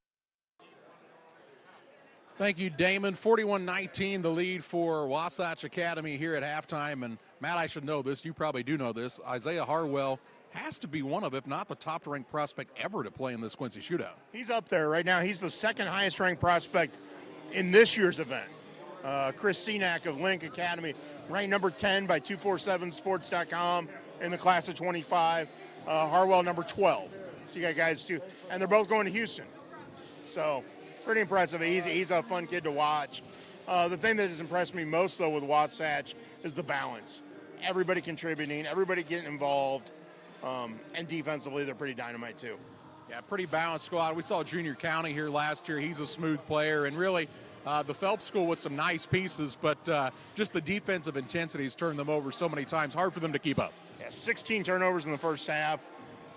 Thank you, Damon. 41-19, the lead for Wasatch Academy here at halftime. And Matt, I should know this. You probably do know this. Isaiah Harwell has to be one of, if not the top-ranked prospect ever to play in this Quincy Shootout. He's up there right now. He's the second highest-ranked prospect in this year's event. Chris Senack of Link Academy, ranked number 10 by 247sports.com in the class of 25. Harwell, number 12. So you got guys, too. And they're both going to Houston. So pretty impressive. He's a fun kid to watch. The thing that has impressed me most, though, with Wasatch is the balance. Everybody contributing, everybody getting involved. And defensively, they're pretty dynamite too. Yeah, pretty balanced squad. We saw Junior County here last year. He's a smooth player, and really the Phelps school with some nice pieces, but just the defensive intensity has turned them over so many times. Hard for them to keep up. Yeah, 16 turnovers in the first half.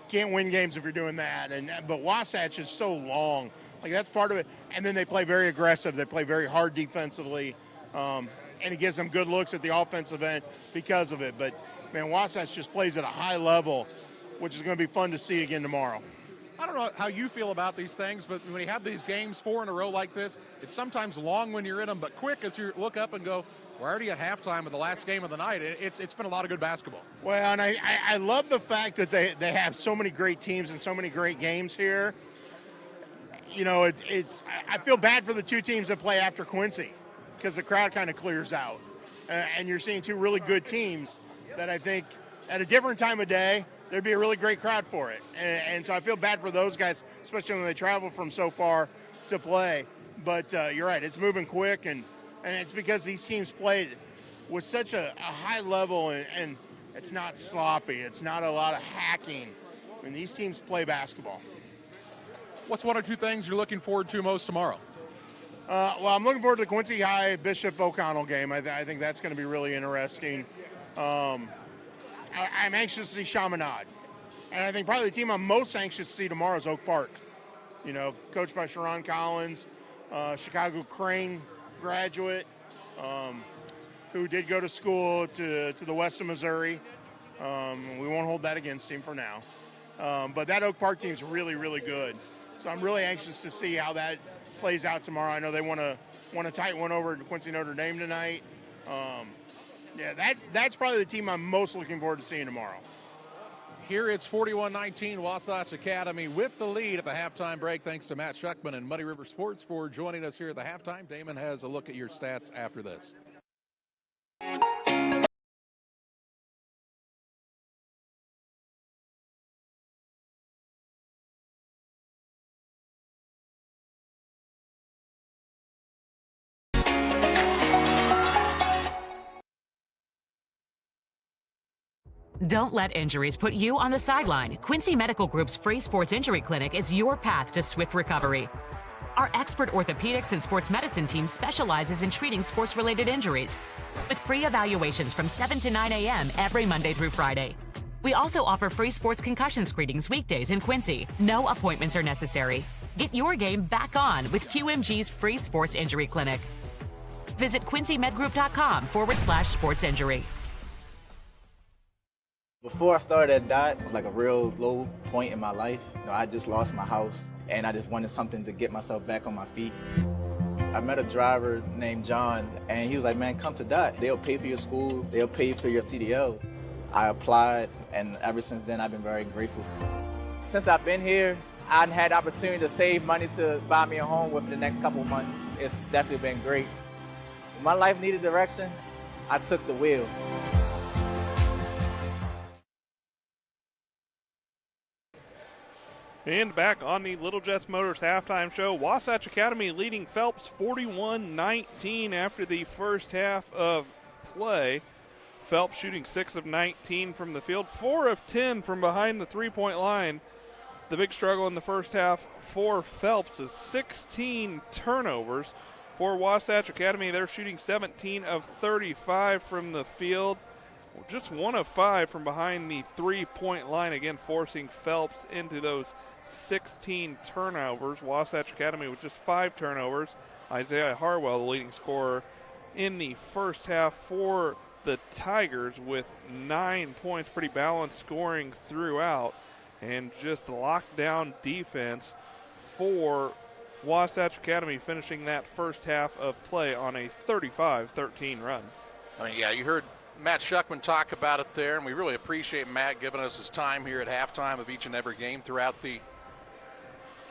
Can't win games if you're doing that. But Wasatch is so long. Like, that's part of it. And then they play very aggressive. They play very hard defensively. And it gives them good looks at the offensive end because of it. But, man, Wasatch just plays at a high level, which is going to be fun to see again tomorrow. I don't know how you feel about these things, but when you have these games 4 in a row like this, it's sometimes long when you're in them, but quick as you look up and go, we're already at halftime of the last game of the night. It's been a lot of good basketball. Well, and I love the fact that they have so many great teams and so many great games here. You know, I feel bad for the two teams that play after Quincy because the crowd kind of clears out. And you're seeing two really good teams that I think at a different time of day, there'd be a really great crowd for it. And so I feel bad for those guys, especially when they travel from so far to play. But you're right, it's moving quick, and it's because these teams played with such a high level, and it's not sloppy. It's not a lot of hacking. I mean, these teams play basketball. What's one or two things you're looking forward to most tomorrow? Well, I'm looking forward to the Quincy High Bishop O'Connell game. I think that's going to be really interesting. I'm anxious to see Chaminade. And I think probably the team I'm most anxious to see tomorrow is Oak Park. You know, coached by Sharon Collins, Chicago Crane graduate, who did go to school to the west of Missouri. We won't hold that against him for now. But that Oak Park team's really, really good. So I'm really anxious to see how that plays out tomorrow. I know they won a tight one over Quincy Notre Dame tonight. Yeah, that's probably the team I'm most looking forward to seeing tomorrow. Here it's 41-19, Wasatch Academy with the lead at the halftime break. Thanks to Matt Schuckman and Muddy River Sports for joining us here at the halftime. Damon has a look at your stats after this. Don't let injuries put you on the sideline. Quincy Medical Group's free sports injury clinic is your path to swift recovery. Our expert orthopedics and sports medicine team specializes in treating sports-related injuries with free evaluations from 7 to 9 a.m. every Monday through Friday. We also offer free sports concussion screenings weekdays in Quincy. No appointments are necessary. Get your game back on with QMG's free sports injury clinic. Visit quincy.medgroup.com/sports injury. Before I started at DOT, it was like a real low point in my life. You know, I just lost my house, and I just wanted something to get myself back on my feet. I met a driver named John, and he was like, man, come to DOT. They'll pay for your school. They'll pay for your CDLs. I applied, and ever since then, I've been very grateful. Since I've been here, I've had the opportunity to save money to buy me a home within the next couple of months. It's definitely been great. When my life needed direction, I took the wheel. And back on the Little Jets Motors halftime show, Wasatch Academy leading Phelps 41-19 after the first half of play. Phelps shooting 6 of 19 from the field, 4 of 10 from behind the three-point line. The big struggle in the first half for Phelps is 16 turnovers. For Wasatch Academy, they're shooting 17 of 35 from the field. Just 1 of 5 from behind the three-point line, again forcing Phelps into those 16 turnovers. Wasatch Academy with just 5 turnovers. Isaiah Harwell, the leading scorer in the first half for the Tigers with 9 points. Pretty balanced scoring throughout, and just lockdown defense for Wasatch Academy, finishing that first half of play on a 35-13 run. I mean, yeah, you heard Matt Schuckman talk about it there, and we really appreciate Matt giving us his time here at halftime of each and every game throughout the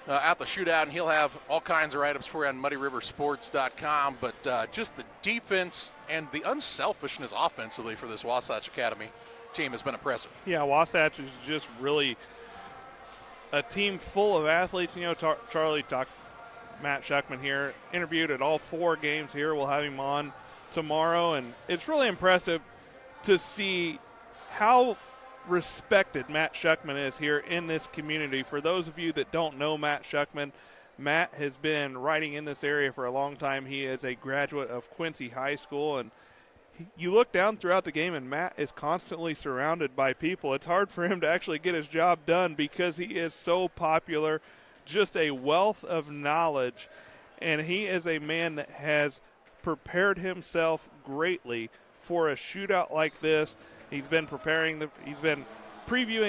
shootout, and he'll have all kinds of write-ups for you on MuddyRiverSports.com. But just the defense and the unselfishness offensively for this Wasatch Academy team has been impressive. Yeah, Wasatch is just really a team full of athletes. You know, Charlie talked, Matt Schuckman here, interviewed at all 4 games here. We'll have him on tomorrow, and it's really impressive to see how respected Matt Shuckman is here in this community. For those of you that don't know Matt Shuckman, Matt has been writing in this area for a long time. He is a graduate of Quincy High School, and you look down throughout the game, and Matt is constantly surrounded by people. It's hard for him to actually get his job done because he is so popular, just a wealth of knowledge, and he is a man that has prepared himself greatly for a shootout like this. He's been previewing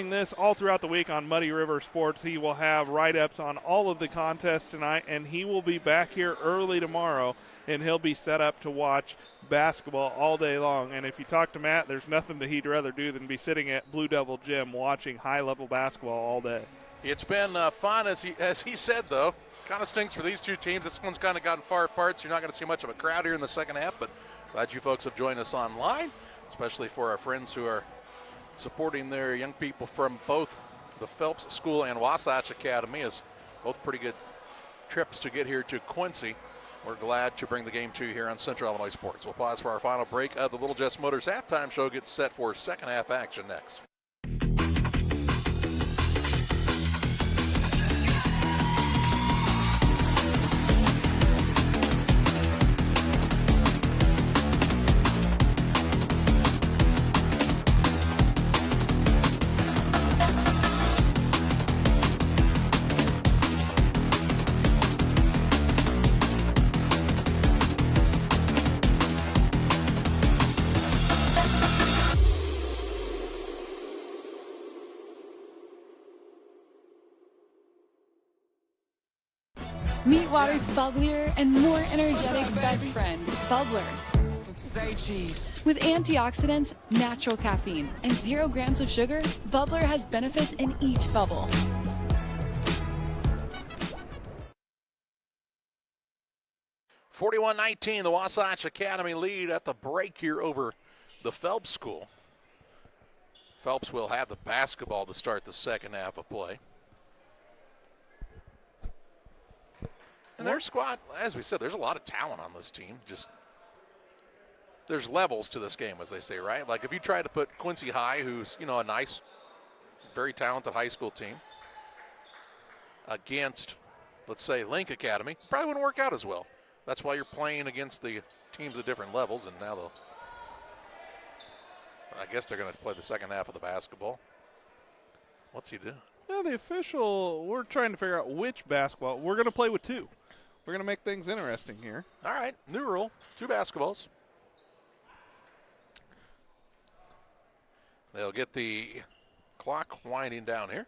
this all throughout the week on Muddy River Sports. He will have write-ups on all of the contests tonight, and he will be back here early tomorrow, and he'll be set up to watch basketball all day long. And if you talk to Matt, there's nothing that he'd rather do than be sitting at Blue Devil Gym watching high-level basketball all day. It's been fun, as he said, though. Kind of stinks for these two teams. This one's kind of gotten far apart, so you're not going to see much of a crowd here in the second half, but glad you folks have joined us online, especially for our friends who are supporting their young people from both the Phelps School and Wasatch Academy, as both pretty good trips to get here to Quincy. We're glad to bring the game to you here on Central Illinois Sports. We'll pause for our final break. The Little Jess Motors halftime show gets set for second half action next. Meet water's bubblier and more energetic best friend, Bubbler. With antioxidants, natural caffeine, and 0 grams of sugar, Bubbler has benefits in each bubble. (41-19), the Wasatch Academy lead at the break here over the Phelps School. Phelps will have the basketball to start the second half of play. And their squad, as we said, there's a lot of talent on this team. Just there's levels to this game, as they say, right? Like if you try to put Quincy High, who's, a nice, very talented high school team, against, let's say, Link Academy, probably wouldn't work out as well. That's why you're playing against the teams at different levels, and now I guess they're going to play the second half of the basketball. What's he doing? Yeah, the official, we're trying to figure out which basketball. We're going to play with 2. We're going to make things interesting here. All right, new rule, 2 basketballs. They'll get the clock winding down here.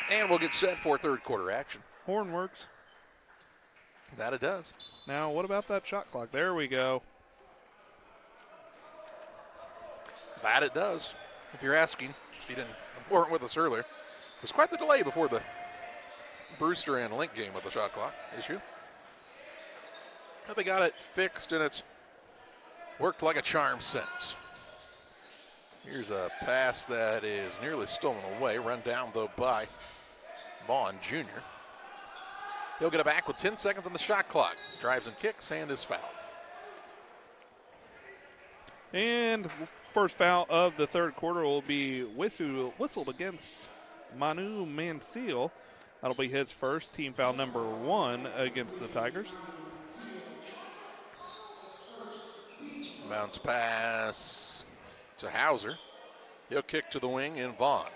And we'll get set for third quarter action. Horn works. That it does. Now, what about that shot clock? There we go. That it does. If you're asking, if you weren't with us earlier, it was quite the delay before the Brewster and Link game with the shot clock issue. But they got it fixed, and it's worked like a charm since. Here's a pass that is nearly stolen away, run down, though, by Vaughn Jr. He'll get it back with 10 seconds on the shot clock. Drives and kicks, and is fouled. And first foul of the third quarter will be whistled against Manu Manciel. That'll be his first, team foul number 1 against the Tigers. Bounce pass to Hauser. He'll kick to the wing, and Vaughn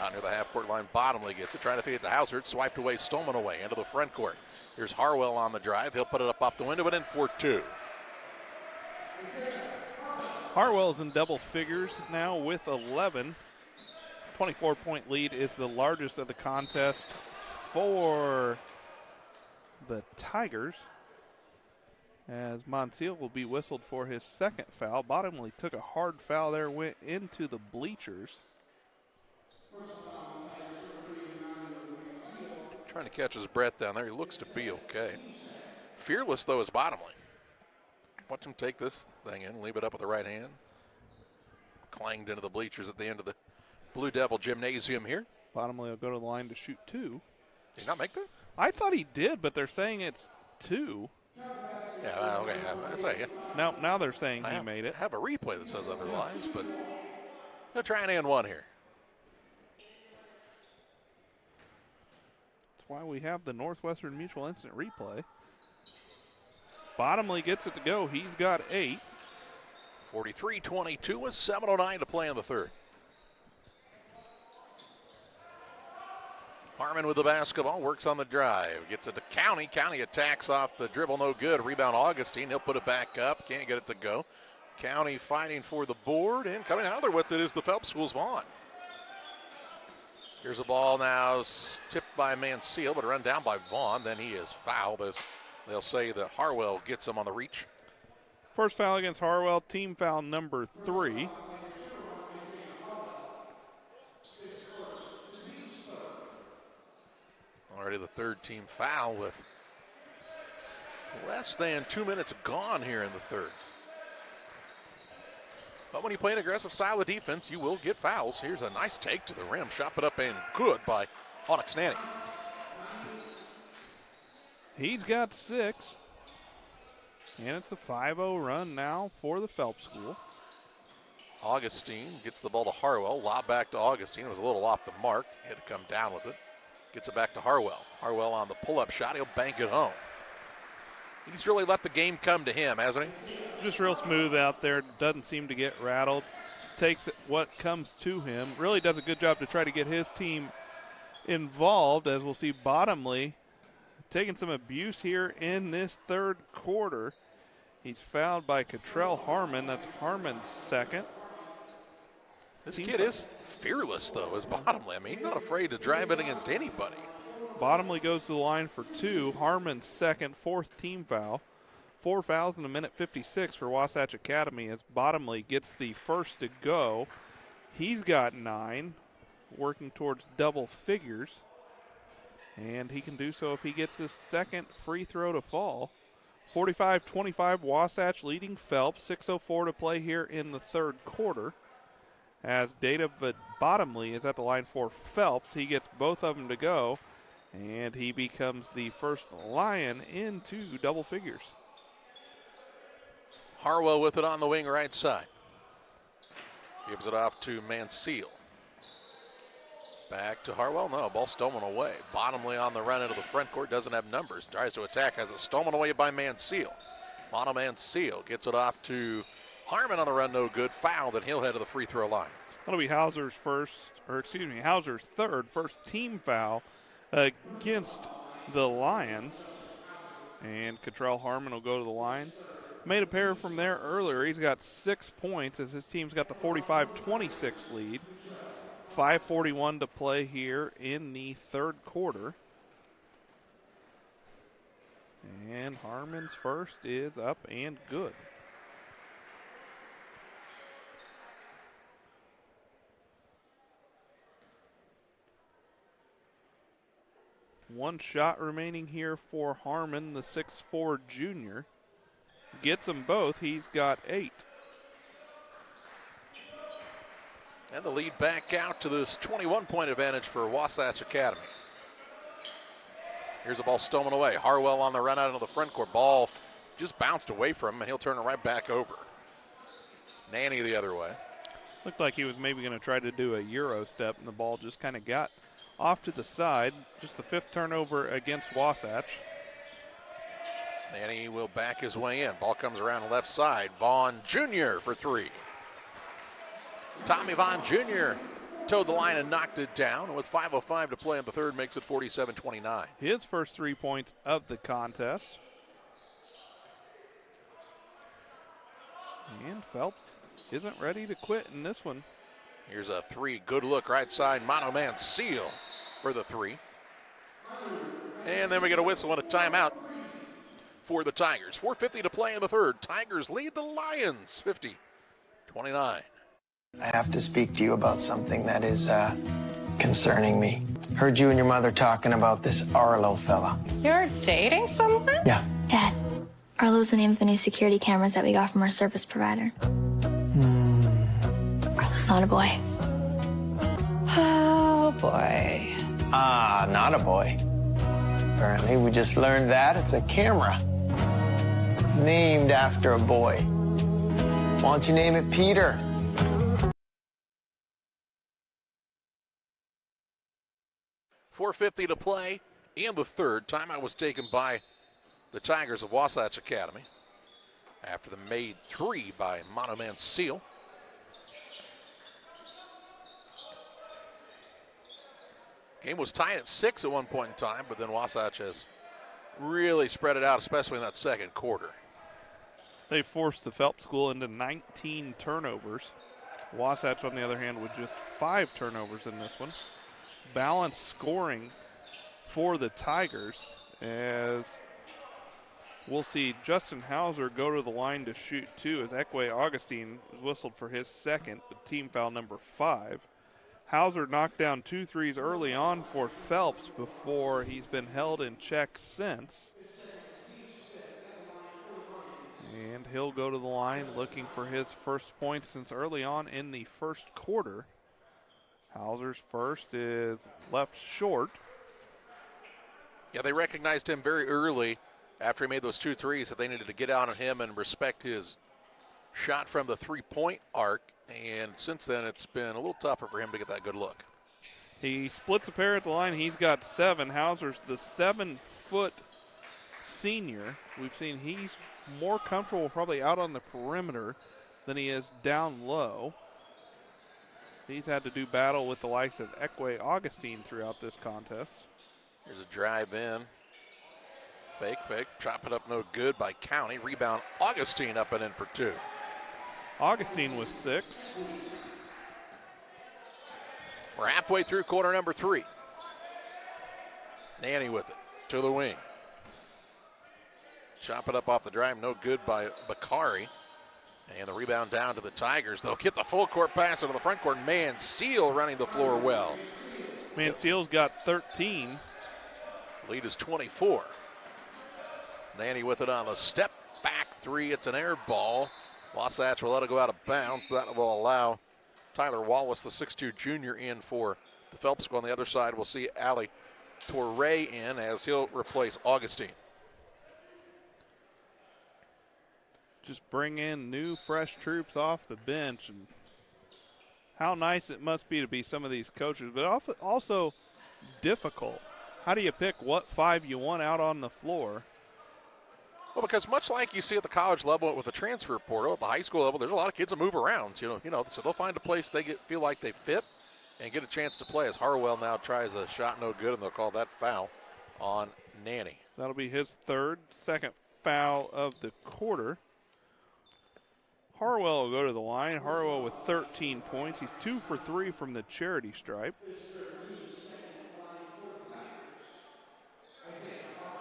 out near the half-court line. Bottomley gets it, trying to feed it to Hauser. It's swiped away, stolen away into the front court. Here's Harwell on the drive. He'll put it up off the window, but in for 2. Harwell's in double figures now with 11. 24-point lead is the largest of the contest for the Tigers, as Manciel will be whistled for his second foul. Bottomley took a hard foul there, went into the bleachers. Trying to catch his breath down there. He looks to be okay. Fearless, though, is Bottomley. Watch him take this thing in, leave it up with the right hand. Clanged into the bleachers at the end of the Blue Devil Gymnasium here. Bottomley will go to the line to shoot 2. Did he not make that? I thought he did, but they're saying it's 2. Yeah, okay. That's right. Now they're saying he made it. I have a replay that says otherwise, but they'll try an and one here. That's why we have the Northwestern Mutual Instant Replay. Bottomley gets it to go. He's got 8. 43-22 with 7:09 to play in the third. Harmon with the basketball, works on the drive, gets it to County. County attacks off the dribble, no good. Rebound Augustine, he'll put it back up, can't get it to go. County fighting for the board, and coming out there with it is the Phelps School's Vaughn. Here's a ball now tipped by Mansell, but run down by Vaughn. Then he is fouled as they'll say that Harwell gets him on the reach. First foul against Harwell, team foul number 3. Already the third team foul with less than 2 minutes gone here in the third. But when you play an aggressive style of defense, you will get fouls. Here's a nice take to the rim. Shot put up and good by Onyx Nanny. He's got 6. And it's a 5-0 run now for the Phelps School. Augustine gets the ball to Harwell. Lob back to Augustine. It was a little off the mark. He had to come down with it. Gets it back to Harwell. Harwell on the pull-up shot. He'll bank it home. He's really let the game come to him, hasn't he? Just real smooth out there. Doesn't seem to get rattled. Takes what comes to him. Really does a good job to try to get his team involved, as we'll see Bottomley taking some abuse here in this third quarter. He's fouled by Cottrell Harmon. That's Harmon's second. This kid is fearless, though, is Bottomley. I mean, he's not afraid to drive it against anybody. Bottomley goes to the line for 2. Harmon's second, 4th team foul. 4 fouls in a minute 56 for Wasatch Academy as Bottomley gets the first to go. He's got 9, working towards double figures. And he can do so if he gets his second free throw to fall. 45-25, Wasatch leading Phelps. 6:04 to play here in the third quarter. As David Bottomley is at the line for Phelps, he gets both of them to go, and he becomes the first Lion into double figures. Harwell with it on the wing right side. Gives it off to Mansell. Back to Harwell. No, ball stolen away. Bottomley on the run into the front court. Doesn't have numbers. Tries to attack. Has it stolen away by Mansell. Mono Mansell gets it off to Harmon on the run. No good. Foul. Then he'll head to the free throw line. That'll be Hauser's third first team foul against the Lions. And Cottrell Harmon will go to the line. Made a pair from there earlier. He's got 6 points as his team's got the 45-26 lead. 5:41 to play here in the third quarter. And Harmon's first is up and good. One shot remaining here for Harmon, the 6'4 junior. Gets them both. He's got 8. And the lead back out to this 21-point advantage for Wasatch Academy. Here's a ball stolen away. Harwell on the run out into the front court. Ball just bounced away from him, and he'll turn it right back over. Nanny the other way. Looked like he was maybe going to try to do a Euro step, and the ball just kind of got off to the side. Just the 5th turnover against Wasatch. Nanny will back his way in. Ball comes around the left side. Vaughn Jr. for 3. Tommy Vaughn Jr. towed the line and knocked it down. With 5:05 to play in the third, makes it 47-29. His first 3 points of the contest. And Phelps isn't ready to quit in this one. Here's a 3. Good look right side. Mono Mansell for the 3. And then we get a whistle and a timeout for the Tigers. 4:50 to play in the third. Tigers lead the Lions 50-29. I have to speak to you about something that is concerning me. Heard you and your mother talking about this Arlo fella. You're dating someone? Yeah. Dad, Arlo's the name of the new security cameras that we got from our service provider. Arlo's not a boy. Oh, boy. Ah, not a boy. Apparently, we just learned that it's a camera. named after a boy. Why don't you name it Peter? .450 to play in the third. Timeout was taken by the Tigers of Wasatch Academy after the made three by Monoman Seal. Game was tied at 6 at one point in time, but then Wasatch has really spread it out, especially in that second quarter. They forced the Phelps school into 19 turnovers. Wasatch, on the other hand, with just 5 turnovers in this one. Balanced scoring for the Tigers, as we'll see Justin Hauser go to the line to shoot 2 as Ekwe Augustine was whistled for his second, team foul number 5. Hauser knocked down 2 threes early on for Phelps before he's been held in check since. And he'll go to the line looking for his first point since early on in the first quarter. Hauser's first is left short. Yeah, they recognized him very early after he made those 2 threes that they needed to get out on him and respect his shot from the three-point arc. And since then, it's been a little tougher for him to get that good look. He splits a pair at the line. He's got 7. Hauser's the 7-foot senior. We've seen he's more comfortable probably out on the perimeter than he is down low. He's had to do battle with the likes of Ekwe Augustine throughout this contest. Here's a drive in. Fake, chop it up, no good by County. Rebound, Augustine up and in for 2. Augustine was 6. We're halfway through quarter number 3. Nanny with it to the wing. Chop it up off the drive, no good by Bakari. And the rebound down to the Tigers. They'll get the full court pass into the front court. Seal running the floor well. Seal's got 13. Lead is 24. Nanny with it on the step back 3. It's an air ball. Wasatch will let it go out of bounds. That will allow Tyler Wallace, the 6'2 junior, in for the Phelps school. On the other side, we'll see Ali Torre in as he'll replace Augustine. Just bring in new, fresh troops off the bench. And how nice it must be to be some of these coaches, but also difficult. How do you pick what 5 you want out on the floor? Well, because much like you see at the college level with the transfer portal, at the high school level, there's a lot of kids that move around. So they'll find a place they feel like they fit and get a chance to play. As Harwell now tries a shot no good, and they'll call that foul on Nanny. That'll be his second foul of the quarter. Harwell will go to the line. Harwell with 13 points. He's 2 for 3 from the charity stripe.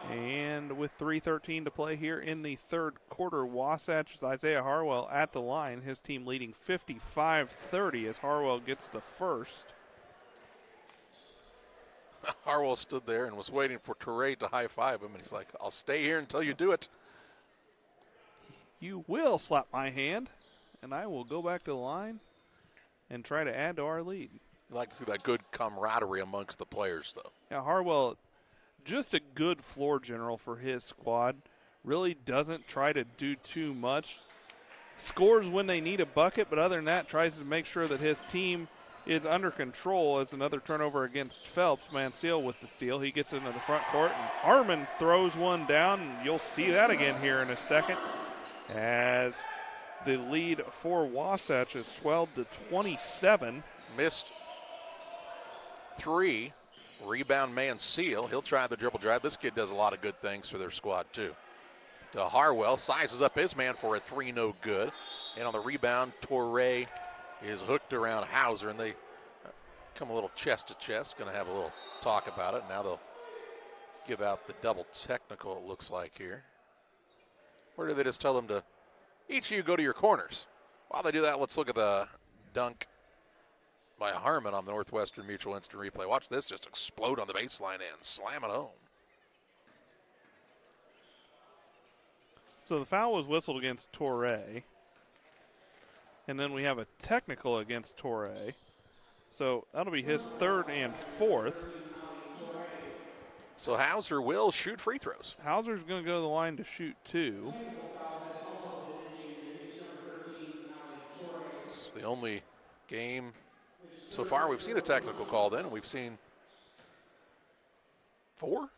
And with 3:13 to play here in the third quarter, Wasatch's Isaiah Harwell at the line. His team leading 55-30 as Harwell gets the first. Harwell stood there and was waiting for Torre to high-five him, and he's like, I'll stay here until you do it. You will slap my hand, and I will go back to the line and try to add to our lead. You like to see that good camaraderie amongst the players, though. Yeah, Harwell, just a good floor general for his squad. Really doesn't try to do too much. Scores when they need a bucket, but other than that, tries to make sure that his team is under control. As another turnover against Phelps. Mansell with the steal. He gets into the front court, and Harmon throws one down, and you'll see that again here in a second, as the lead for Wasatch is 12-27. Missed 3. Rebound Mansell. He'll try the dribble drive. This kid does a lot of good things for their squad, too. To Harwell, sizes up his man for a 3, no good. And on the rebound, Torre is hooked around Hauser, and they come a little chest to chest. Going to have a little talk about it. Now they'll give out the double technical, it looks like here. Or do they just tell them to, each of you go to your corners? While they do that, let's look at the dunk by Harmon on the Northwestern Mutual Instant Replay. Watch this just explode on the baseline and slam it home. So the foul was whistled against Torre. And then we have a technical against Torre. So that'll be his third and fourth. So Hauser will shoot free throws. Hauser's going to go to the line to shoot 2. The only game so far we've seen a technical called in, and we've seen 4?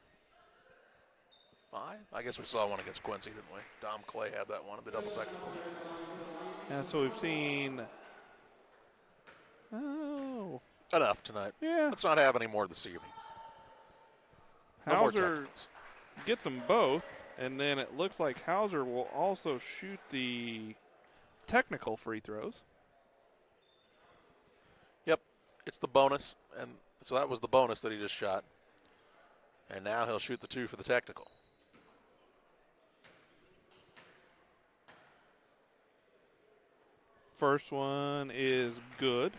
5? I guess we saw one against Quincy, didn't we? Dom Clay had that one at the double technical. And so we've seen enough tonight. Yeah. Let's not have any more this evening. No more Hauser technicals. gets them both, and then it looks like Hauser will also shoot the technical free throws. Yep, it's the bonus, and so that was the bonus that he just shot. And now he'll shoot the 2 for the technical. First one is good.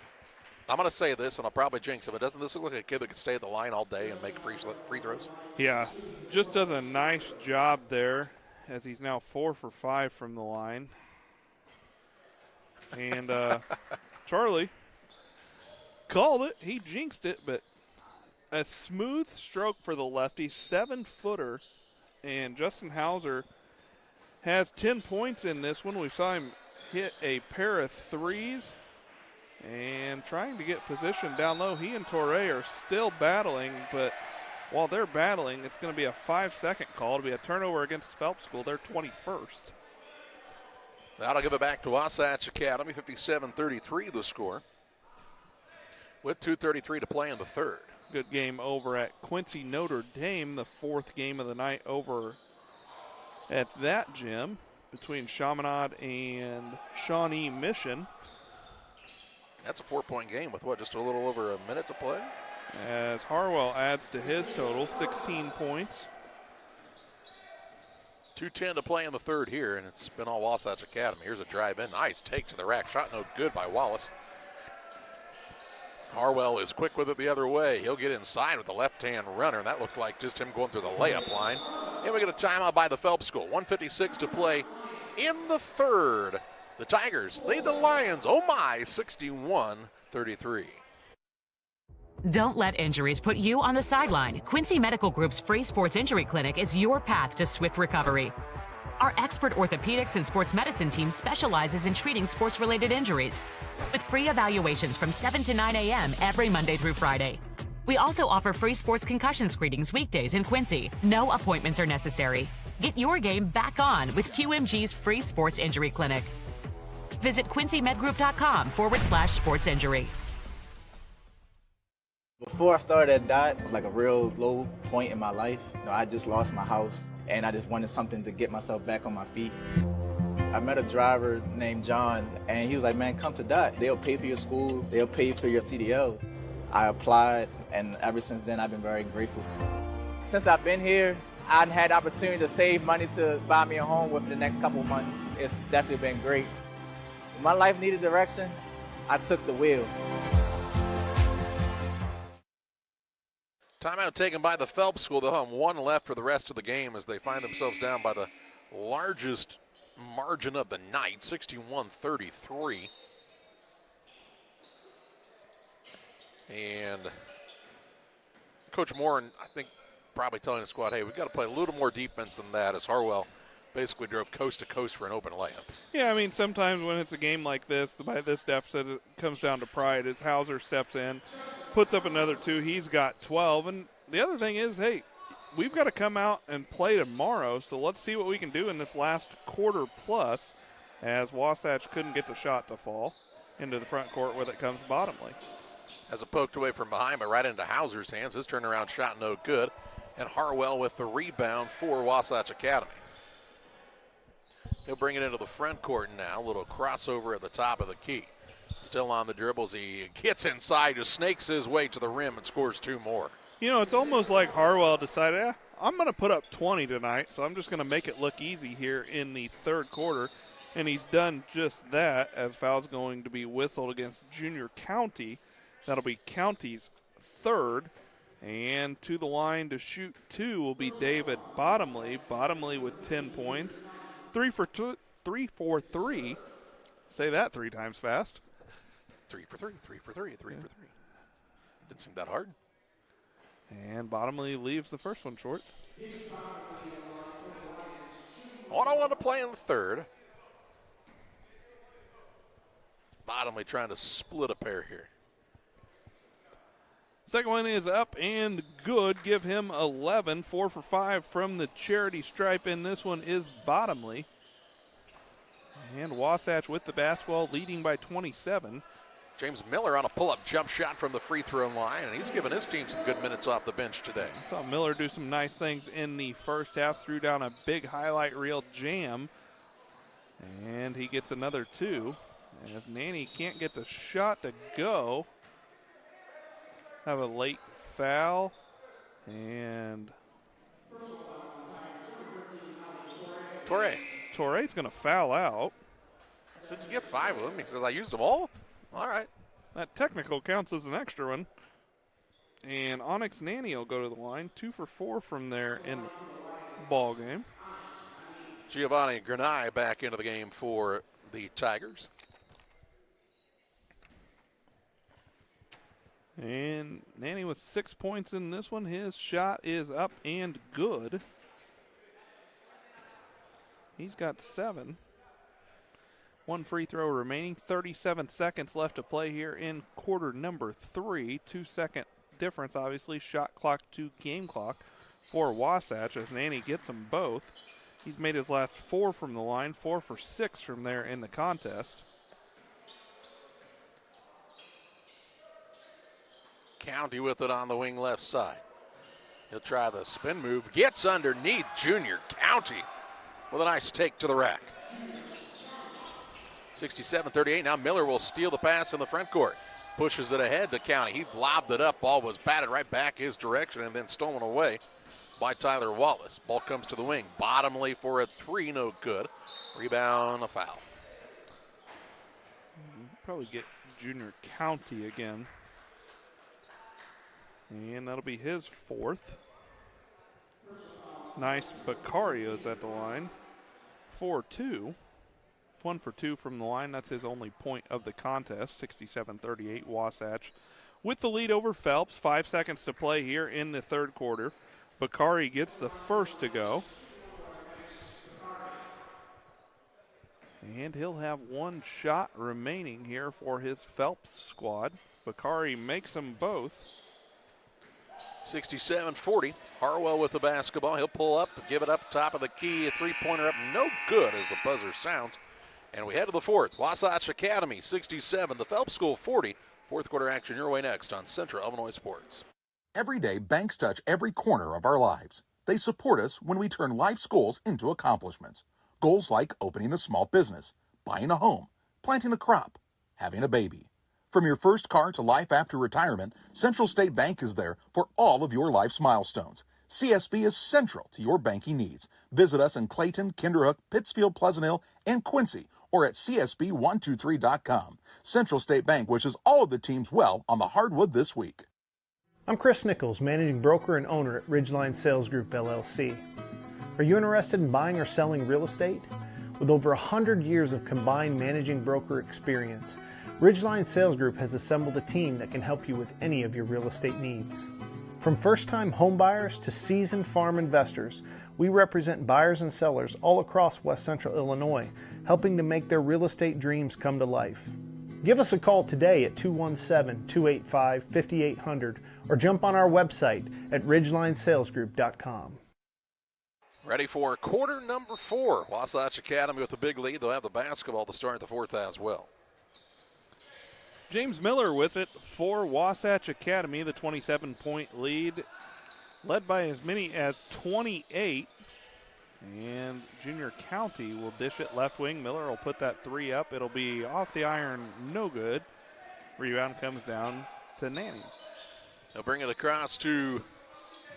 I'm going to say this, and I'll probably jinx him, but doesn't this look like a kid that could stay at the line all day and make free throws? Yeah, just does a nice job there, as he's now 4 for 5 from the line. And Charlie called it. He jinxed it, but a smooth stroke for the lefty, 7-footer. And Justin Hauser has 10 points in this one. We saw him hit a pair of threes and trying to get position down low. He and Torre are still battling, but while they're battling, it's going to be a 5-second call. It'll be a turnover against Phelps School. They're 21st. That'll give it back to Wasatch Academy, 57-33 the score, with 2:33 to play in the third. Good game over at Quincy Notre Dame, the 4th game of the night over at that gym between Chaminade and Shawnee Mission. That's a 4-point game with what, just a little over a minute to play? As Harwell adds to his total, 16 points. 2:10 to play in the third here, and it's been all Wasatch Academy. Here's a drive in. Nice take to the rack. Shot no good by Wallace. Harwell is quick with it the other way. He'll get inside with the left-hand runner, and that looked like just him going through the layup line. And we get a timeout by the Phelps School. 1:56 to play in the third. The Tigers lead the Lions, 61-33. Don't let injuries put you on the sideline. Quincy Medical Group's free sports injury clinic is your path to swift recovery. Our expert orthopedics and sports medicine team specializes in treating sports-related injuries with free evaluations from 7 to 9 a.m. every Monday through Friday. We also offer free sports concussion screenings weekdays in Quincy. No appointments are necessary. Get your game back on with QMG's free sports injury clinic. Visit quincy.medgroup.com/sports injury. Before I started at Dot, like a real low point in my life, I just lost my house and I just wanted something to get myself back on my feet. I met a driver named John and he was like, man, come to Dot. They'll pay for your school, they'll pay for your CDLs. I applied and ever since then I've been very grateful. Since I've been here, I've had the opportunity to save money to buy me a home within the next couple of months. It's definitely been great. When my life needed direction, I took the wheel. Timeout taken by the Phelps School. They'll have 1 left for the rest of the game as they find themselves down by the largest margin of the night, 61-33. And Coach Moore, I think, probably telling the squad, hey, we've got to play a little more defense than that, as Harwell basically drove coast to coast for an open layup. Yeah, I mean, sometimes when it's a game like this, by this deficit, it comes down to pride as Hauser steps in, puts up another 2. He's got 12. And the other thing is, hey, we've got to come out and play tomorrow, so let's see what we can do in this last quarter plus, as Wasatch couldn't get the shot to fall into the front court with it comes bottomly. As a poked away from behind, but right into Hauser's hands. His turnaround shot no good. And Harwell with the rebound for Wasatch Academy. He'll bring it into the front court now. A little crossover at the top of the key. Still on the dribbles. He gets inside, just snakes his way to the rim and scores 2 more. You know, it's almost like Harwell decided, I'm going to put up 20 tonight, so I'm just going to make it look easy here in the third quarter. And he's done just that, as foul's going to be whistled against Junior County. That'll be County's third. And to the line to shoot 2 will be David Bottomley. Bottomley with 10 points. 3 for 3. Say that 3 times fast. 3 for 3, 3 for 3, 3 for 3. Didn't seem that hard. And Bottomley leaves the first one short. 1-on-1 to play in the third. Bottomley trying to split a pair here. Second one is up and good. Give him 11. 4 for 5 from the charity stripe, and this one is Bottomley. And Wasatch with the basketball, leading by 27. James Miller on a pull-up jump shot from the free throw line, and he's given his team some good minutes off the bench today. I saw Miller do some nice things in the first half, threw down a big highlight reel jam, and he gets another 2. And if Nanny can't get the shot to go, have a late foul, and Torre's going to foul out. So did you get 5 of them? He says, I used them all? All right. That technical counts as an extra one. And Onyx Nanny will go to the line. 2 for 4 from there in the ball game. Giovanni Granai back into the game for the Tigers. And Nanny with 6 points in this one. His shot is up and good. He's got 7. 1 free throw remaining. 37 seconds left to play here in quarter number 3. 2-second difference, obviously. Shot clock to game clock for Wasatch as Nanny gets them both. He's made his last 4 from the line. 4 for 6 from there in the contest. County with it on the wing left side. He'll try the spin move. Gets underneath Junior County with a nice take to the rack. 67-38. Now Miller will steal the pass in the front court. Pushes it ahead to County. He lobbed it up. Ball was batted right back his direction and then stolen away by Tyler Wallace. Ball comes to the wing. Bottomley for a 3. No good. Rebound, a foul. Probably get Junior County again. And that'll be his 4th. Nice. Beccario's at the line. 4-2. 1 for 2 from the line. That's his only point of the contest. 67-38. Wasatch with the lead over Phelps. 5 seconds to play here in the third quarter. Beccari gets the first to go. And he'll have 1 shot remaining here for his Phelps squad. Beccari makes them both. 67-40. Harwell with the basketball. He'll pull up, give it up top of the key. A 3-pointer up, no good as the buzzer sounds. And we head to the 4th. Wasatch Academy 67, the Phelps School 40. Fourth quarter action your way next on Central Illinois Sports. Every day, banks touch every corner of our lives. They support us when we turn life's goals into accomplishments. Goals like opening a small business, buying a home, planting a crop, having a baby. From your first car to life after retirement, Central State Bank is there for all of your life's milestones. CSB is central to your banking needs. Visit us in Clayton, Kinderhook, Pittsfield, Pleasant Hill, and Quincy, or at csb123.com. Central State Bank wishes all of the teams well on the hardwood this week. I'm Chris Nichols, Managing Broker and Owner at Ridgeline Sales Group, LLC. Are you interested in buying or selling real estate? With over 100 years of combined managing broker experience, Ridgeline Sales Group has assembled a team that can help you with any of your real estate needs. From first-time homebuyers to seasoned farm investors, we represent buyers and sellers all across West Central Illinois, helping to make their real estate dreams come to life. Give us a call today at 217-285-5800 or jump on our website at ridgelinesalesgroup.com. Ready for quarter number 4. Wasatch Academy with a big lead. They'll have the basketball to start the 4th as well. James Miller with it for Wasatch Academy, the 27-point lead, led by as many as 28. And Junior County will dish it left wing. Miller will put that 3 up. It'll be off the iron, no good. Rebound comes down to Nanny. They'll bring it across to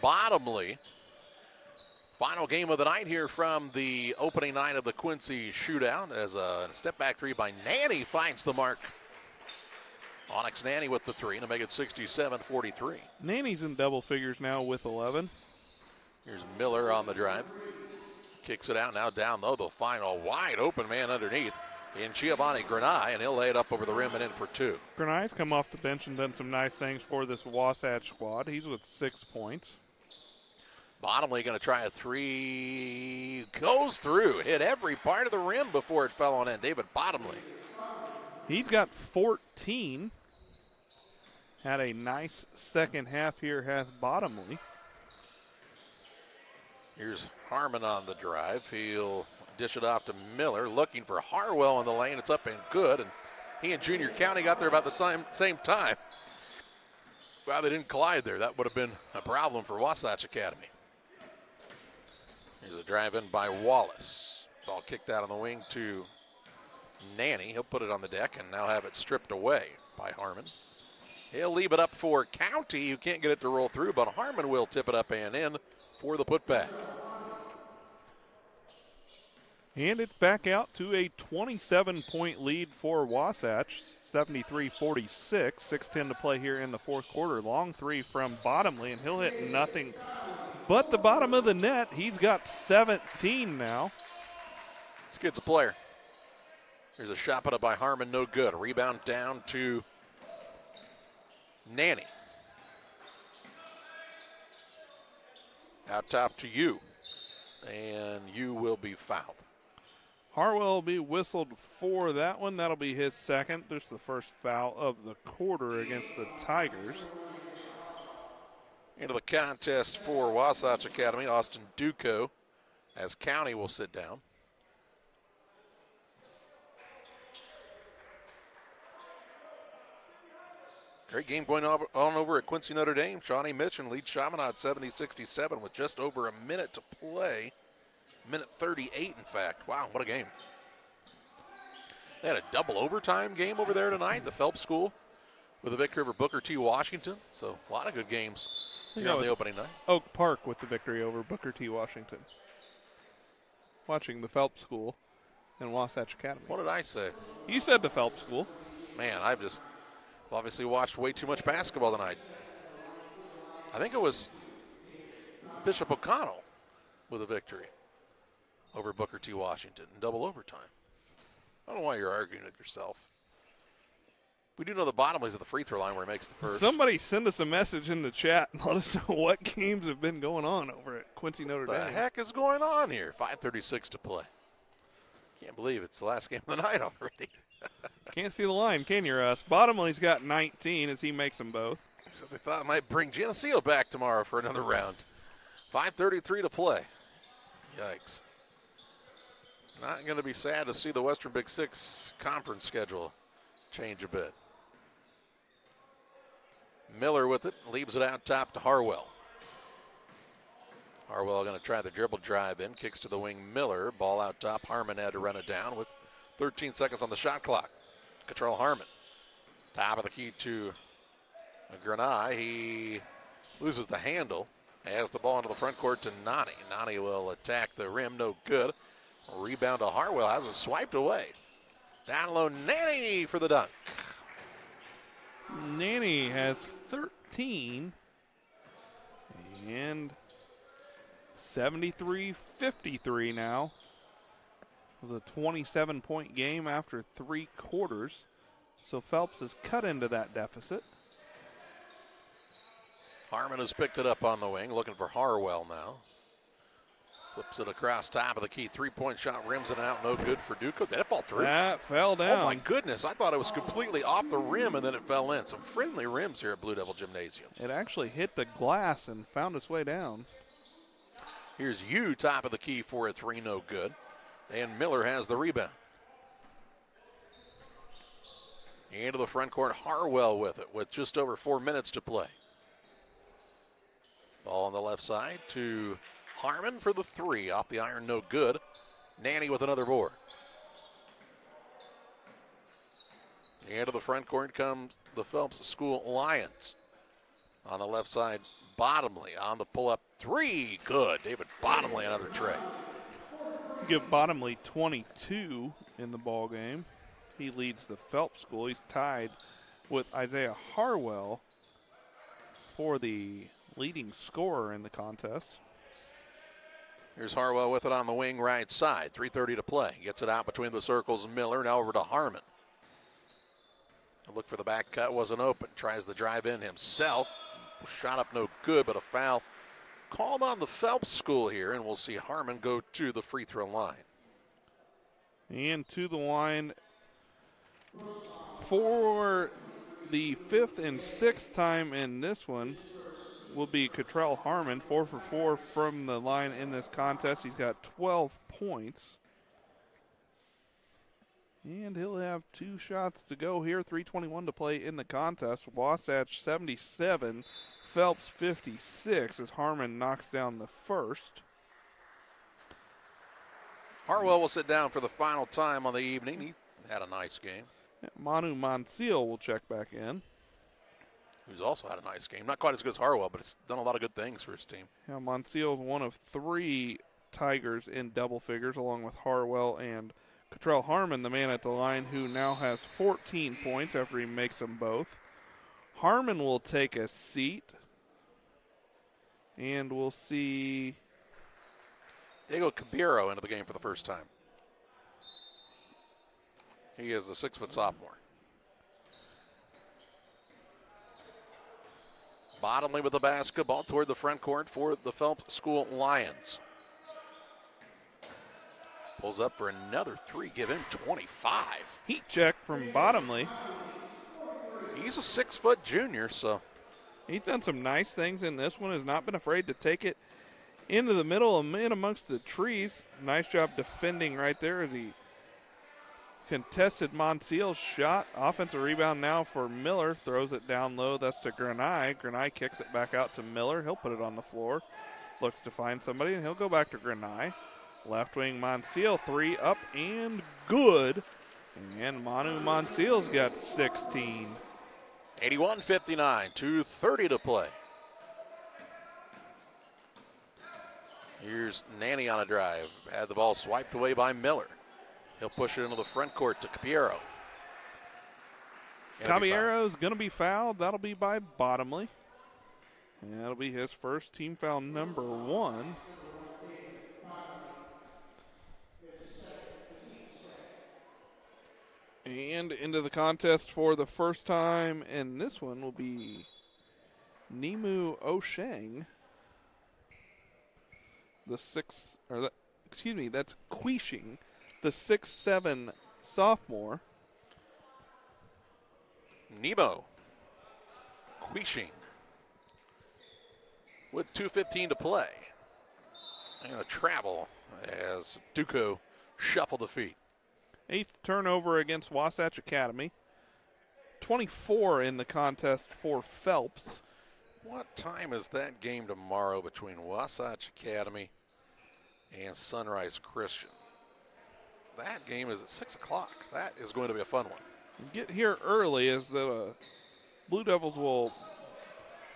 Bottomley. Final game of the night here from the opening night of the Quincy Shootout as a step-back 3 by Nanny finds the mark. Onyx Nanny with the 3 to make it 67-43. Nanny's in double figures now with 11. Here's Miller on the drive. Kicks it out now down low. They'll find a wide open man underneath in Giovanni Granai, and he'll lay it up over the rim and in for 2. Granai's come off the bench and done some nice things for this Wasatch squad. He's with 6 points. Bottomley going to try a 3. Goes through. Hit every part of the rim before it fell on in. David Bottomley. He's got 14. Had a nice second half here, has Bottomley. Here's Harmon on the drive. He'll dish it off to Miller, looking for Harwell in the lane. It's up and good, and he and Junior County got there about the same time. Well, they didn't collide there. That would have been a problem for Wasatch Academy. Here's a drive in by Wallace. Ball kicked out on the wing to Nanny. He'll put it on the deck and now have it stripped away by Harmon. He'll leave it up for County, who can't get it to roll through, but Harmon will tip it up and in for the putback. And it's back out to a 27-point lead for Wasatch, 73-46, 6:10 to play here in the fourth quarter. Long three from Bottomley, and he'll hit nothing but the bottom of the net. He's got 17 now. This kid's a player. Here's a shot put up by Harmon, no good. A rebound down to Nanny. Out top to you, and you will be fouled. Harwell will be whistled for that one. That'll be his second. There's the first foul of the quarter against the Tigers. Into the contest for Wasatch Academy, Austin Duco, as County will sit down. Great game going on over at Quincy Notre Dame. Shawnee Mitchell leads Chaminade 70-67 with just over a minute to play. Minute 38, in fact. Wow, what a game. They had a double overtime game over there tonight, the Phelps School, with a victory over Booker T. Washington. So a lot of good games here on the opening night. Oak Park with the victory over Booker T. Washington. Watching the Phelps School and Wasatch Academy. What did I say? You said the Phelps School. Man, I've just obviously watched way too much basketball tonight. I think it was Bishop O'Connell with a victory over Booker T. Washington in double overtime. I don't know why you're arguing with yourself. We do know the Bottomley's at the free throw line where he makes the first. Somebody send us a message in the chat and let us know what games have been going on over at Quincy Notre Dame. What the heck is going on here? 5:36 to play. Can't believe it's the last game of the night already. Can't see the line, can you, Russ? Bottomley's got 19 as he makes them both. Says they thought I might bring Geneseo back tomorrow for another round. 5:33 to play. Yikes. Not going to be sad to see the Western Big Six conference schedule change a bit. Miller with it, leaves it out top to Harwell. Harwell going to try the dribble drive in, kicks to the wing Miller, ball out top. Harmon had to run it down with 13 seconds on the shot clock. Control Harmon. Top of the key to Granai. He loses the handle. Has the ball into the front court to Nani. Nani will attack the rim, no good. Rebound to Harwell, has it swiped away. Down low, Nanny for the dunk. Nanny has 13 and 73-53 now. It was a 27-point game after 3 quarters. So Phelps has cut into that deficit. Harmon has picked it up on the wing, looking for Harwell now. Flips it across top of the key. 3-point shot, rims it out, no good for Duco. Did it fall through? That fell down. Oh my goodness, I thought it was completely off the rim and then it fell in. Some friendly rims here at Blue Devil Gymnasium. It actually hit the glass and found its way down. Here's you, top of the key for a 3, no good. And Miller has the rebound. Into the front court, Harwell with it with just over 4 minutes to play. Ball on the left side to Harmon for the 3. Off the iron, no good. Nanny with another board. Into the front court comes the Phelps School Lions. On the left side, Bottomley on the pull-up 3. Good. David Bottomley, another tray. Give Bottomley 22 in the ball game. He leads the Phelps School. He's tied with Isaiah Harwell for the leading scorer in the contest. Here's Harwell with it on the wing right side. 3:30 to play. Gets it out between the circles. Miller now over to Harmon. Look for the back cut, wasn't open. Tries the drive in himself. Shot up no good, but a foul called on the Phelps School here, and we'll see Harmon go to the free throw line. And to the line For the 5th and 6th time in this one will be Cottrell Harmon, 4 for 4 from the line in this contest. He's got 12 points. And he'll have 2 shots to go here, 3:21 to play in the contest. Wasatch 77, Phelps 56 as Harmon knocks down the first. Harwell will sit down for the final time on the evening. He had a nice game. Yeah, Manu Monsiel will check back in. Who's also had a nice game. Not quite as good as Harwell, but it's done a lot of good things for his team. Yeah, Monsiel is one of 3 Tigers in double figures, along with Harwell and Cottrell Harmon, the man at the line, who now has 14 points after he makes them both. Harmon will take a seat, and we'll see Diego Cabiro into the game for the first time. He is a 6-foot sophomore. Bottomley with the basketball toward the front court for the Phelps School Lions. Pulls up for another 3, give him 25. Heat check from Bottomley. He's a 6-foot junior, so. He's done some nice things in this one, has not been afraid to take it into the middle and in amongst the trees. Nice job defending right there as he contested Monsiel's shot. Offensive rebound now for Miller. Throws it down low. That's to Granai. Granai kicks it back out to Miller. He'll put it on the floor. Looks to find somebody, and he'll go back to Granai. Left wing Monsiel, 3 up and good. And Manu Monsiel's got 16. 81-59, 2:30 to play. Here's Nanny on a drive. Had the ball swiped away by Miller. He'll push it into the front court to Caballero. Caballero's going to be fouled. That'll be by Bottomley. And that'll be his first team foul number 1. And into the contest for the first time, and this one will be Nemu Oshang. That's Quishing, the 6'7" sophomore. Nemo Quishing with 2:15 to play. And a travel as Duco shuffled the feet. 8th turnover against Wasatch Academy. 24 in the contest for Phelps. What time is that game tomorrow between Wasatch Academy and Sunrise Christian? That game is at 6 o'clock. That is going to be a fun one. Get here early as the Blue Devils will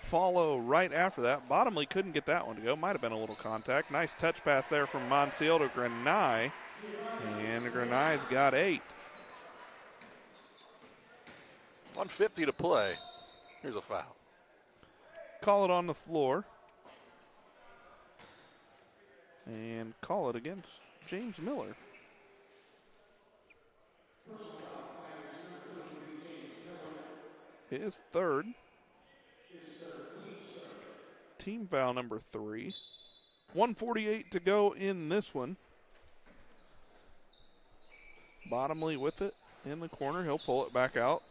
follow right after that. Bottomley couldn't get that one to go. Might have been a little contact. Nice touch pass there from Monsiel to Granai. And Granai's got 8. 1:50 to play. Here's a foul. Call it on the floor. And call it against James Miller. His third. Team foul number 3. 1:48 to go in this one. Bottomley with it in the corner. He'll pull it back out.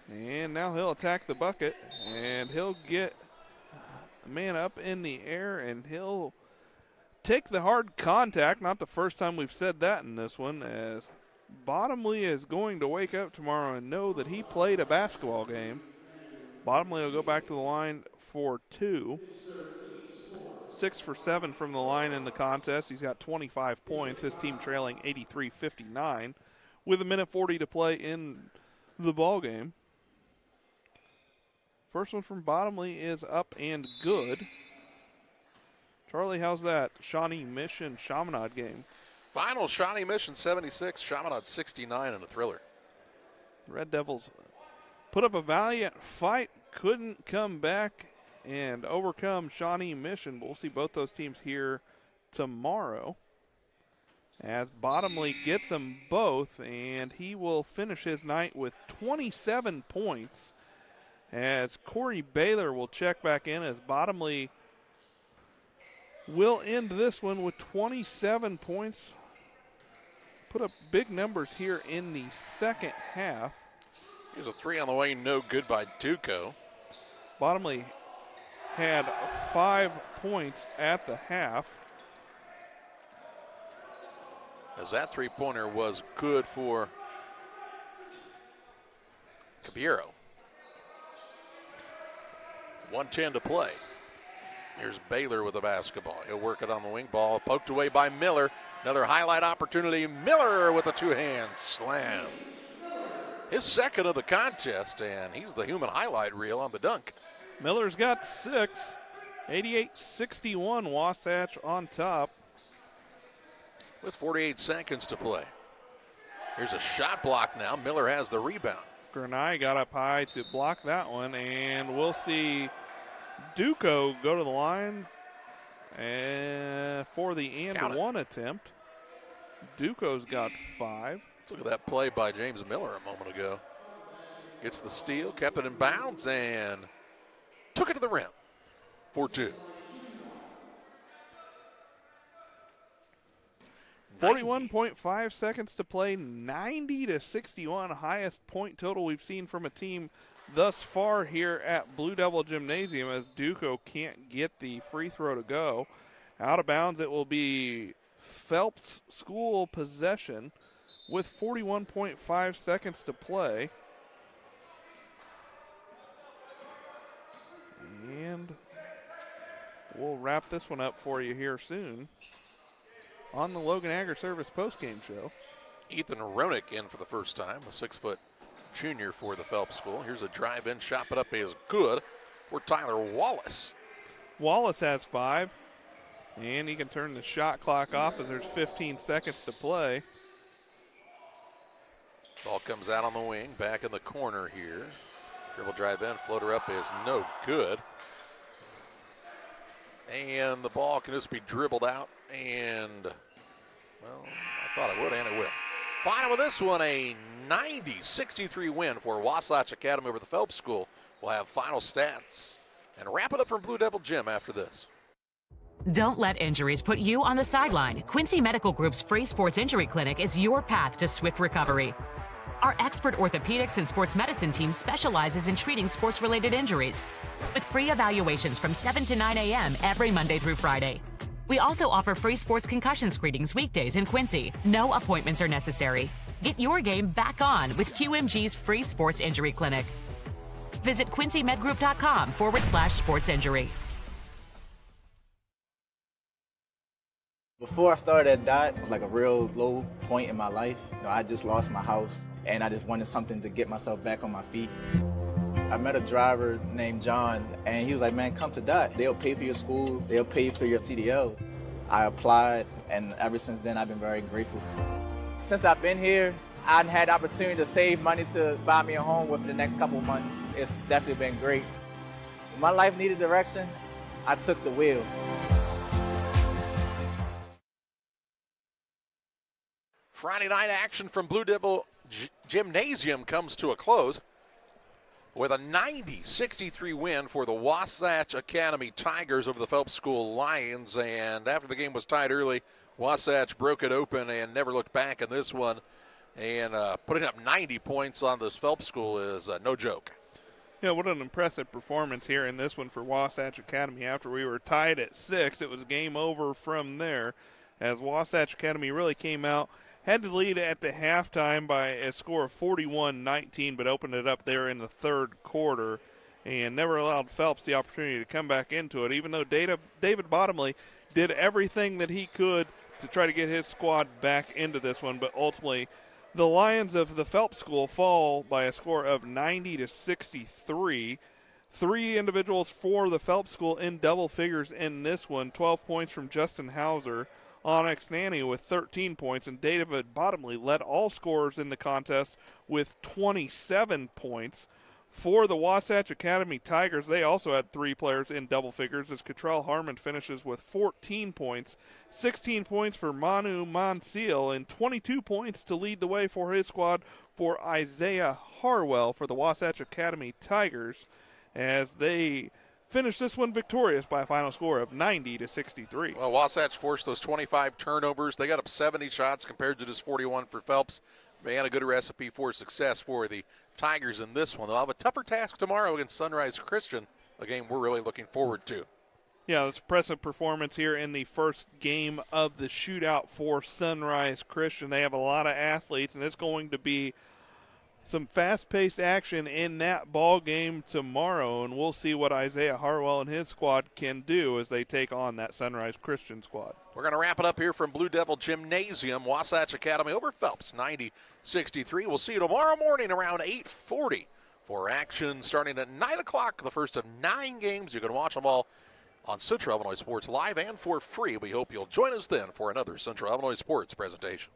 And now he'll attack the bucket. And he'll get the man up in the air. And he'll take the hard contact. Not the first time we've said that in this one. As Bottomley is going to wake up tomorrow and know that he played a basketball game. Bottomley will go back to the line for 2. 6 for 7 from the line in the contest. He's got 25 points. His team trailing 83-59 with 1:40 to play in the ball game. First one from Bottomley is up and good. Charlie, how's that Shawnee Mission Chaminade game? Final Shawnee Mission 76, Chaminade 69 in a thriller. The Red Devils put up a valiant fight, couldn't come back and overcome Shawnee Mission. We'll see both those teams here tomorrow as Bottomley gets them both, and he will finish his night with 27 points as Corey Baylor will check back in as Bottomley will end this one with 27 points put up big numbers here in the second half. Here's a three on the way, no good by Duco. Bottomley had 5 points at the half. As that three-pointer was good for Caballero. 1:10 to play. Here's Baylor with the basketball. He'll work it on the wing. Ball poked away by Miller. Another highlight opportunity. Miller with a two-hand slam. His second of the contest, and he's the human highlight reel on the dunk. Miller's got 6. 88-61, Wasatch on top. With 48 seconds to play. Here's a shot block now. Miller has the rebound. Granai got up high to block that one, and we'll see Duco go to the line for the and one attempt. Duco's got 5. Let's look at that play by James Miller a moment ago. Gets the steal, kept it in bounds, and took it to the rim for 2. 41.5 seconds to play, 90-61, highest point total we've seen from a team thus far here at Blue Devil Gymnasium, as Duco can't get the free throw to go. Out of bounds, it will be Phelps school possession with 41.5 seconds to play. And we'll wrap this one up for you here soon on the Logan Agger Service postgame show. Ethan Ronick in for the first time, a 6-foot junior for the Phelps school. Here's a drive-in shot, but up is good for Tyler Wallace. Wallace has 5, and he can turn the shot clock off as there's 15 seconds to play. Ball comes out on the wing, back in the corner here. Dribble drive in, floater up is no good. And the ball can just be dribbled out, and, well, I thought it would, and it will. Final of this one, a 90-63 win for Wasatch Academy over the Phelps School. We'll have final stats and wrap it up from Blue Devil Gym after this. Don't let injuries put you on the sideline. Quincy Medical Group's free sports injury clinic is your path to swift recovery. Our expert orthopedics and sports medicine team specializes in treating sports-related injuries with free evaluations from 7 to 9 a.m. every Monday through Friday. We also offer free sports concussion screenings weekdays in Quincy. No appointments are necessary. Get your game back on with QMG's free sports injury clinic. Visit quincy.medgroup.com/sports injury. Before I started at DOT, it was like a real low point in my life. I just lost my house, and I just wanted something to get myself back on my feet. I met a driver named John, and he was like, man, come to DOT. They'll pay for your school. They'll pay for your CDLs. I applied, and ever since then, I've been very grateful. Since I've been here, I've had the opportunity to save money to buy me a home within the next couple months. It's definitely been great. When my life needed direction, I took the wheel. Friday night action from Blue Devil Gymnasium comes to a close with a 90-63 win for the Wasatch Academy Tigers over the Phelps School Lions. And after the game was tied early, Wasatch broke it open and never looked back in this one. And putting up 90 points on this Phelps School is no joke. Yeah, what an impressive performance here in this one for Wasatch Academy. After we were tied at 6, it was game over from there, as Wasatch Academy really came out, had the lead at the halftime by a score of 41-19, but opened it up there in the third quarter and never allowed Phelps the opportunity to come back into it, even though David Bottomley did everything that he could to try to get his squad back into this one. But ultimately, the Lions of the Phelps School fall by a score of 90-63. 3 individuals for the Phelps School in double figures in this one. 12 points from Justin Hauser. Onyx Nanny with 13 points, and David Bottomley led all scorers in the contest with 27 points. For the Wasatch Academy Tigers, they also had 3 players in double figures, as Cottrell Harmon finishes with 14 points, 16 points for Manu Monsiel, and 22 points to lead the way for his squad for Isaiah Harwell for the Wasatch Academy Tigers, as they finish this one victorious by a final score of 90-63. Well, Wasatch forced those 25 turnovers. They got up 70 shots compared to just 41 for Phelps. Man, a good recipe for success for the Tigers in this one. They'll have a tougher task tomorrow against Sunrise Christian, a game we're really looking forward to. Yeah, it's impressive performance here in the first game of the shootout for Sunrise Christian. They have a lot of athletes, and it's going to be some fast-paced action in that ball game tomorrow, and we'll see what Isaiah Harwell and his squad can do as they take on that Sunrise Christian squad. We're going to wrap it up here from Blue Devil Gymnasium. Wasatch Academy over Phelps, 90-63. We'll see you tomorrow morning around 8:40 for action starting at 9 o'clock, the first of 9 games. You can watch them all on Central Illinois Sports Live and for free. We hope you'll join us then for another Central Illinois Sports presentation.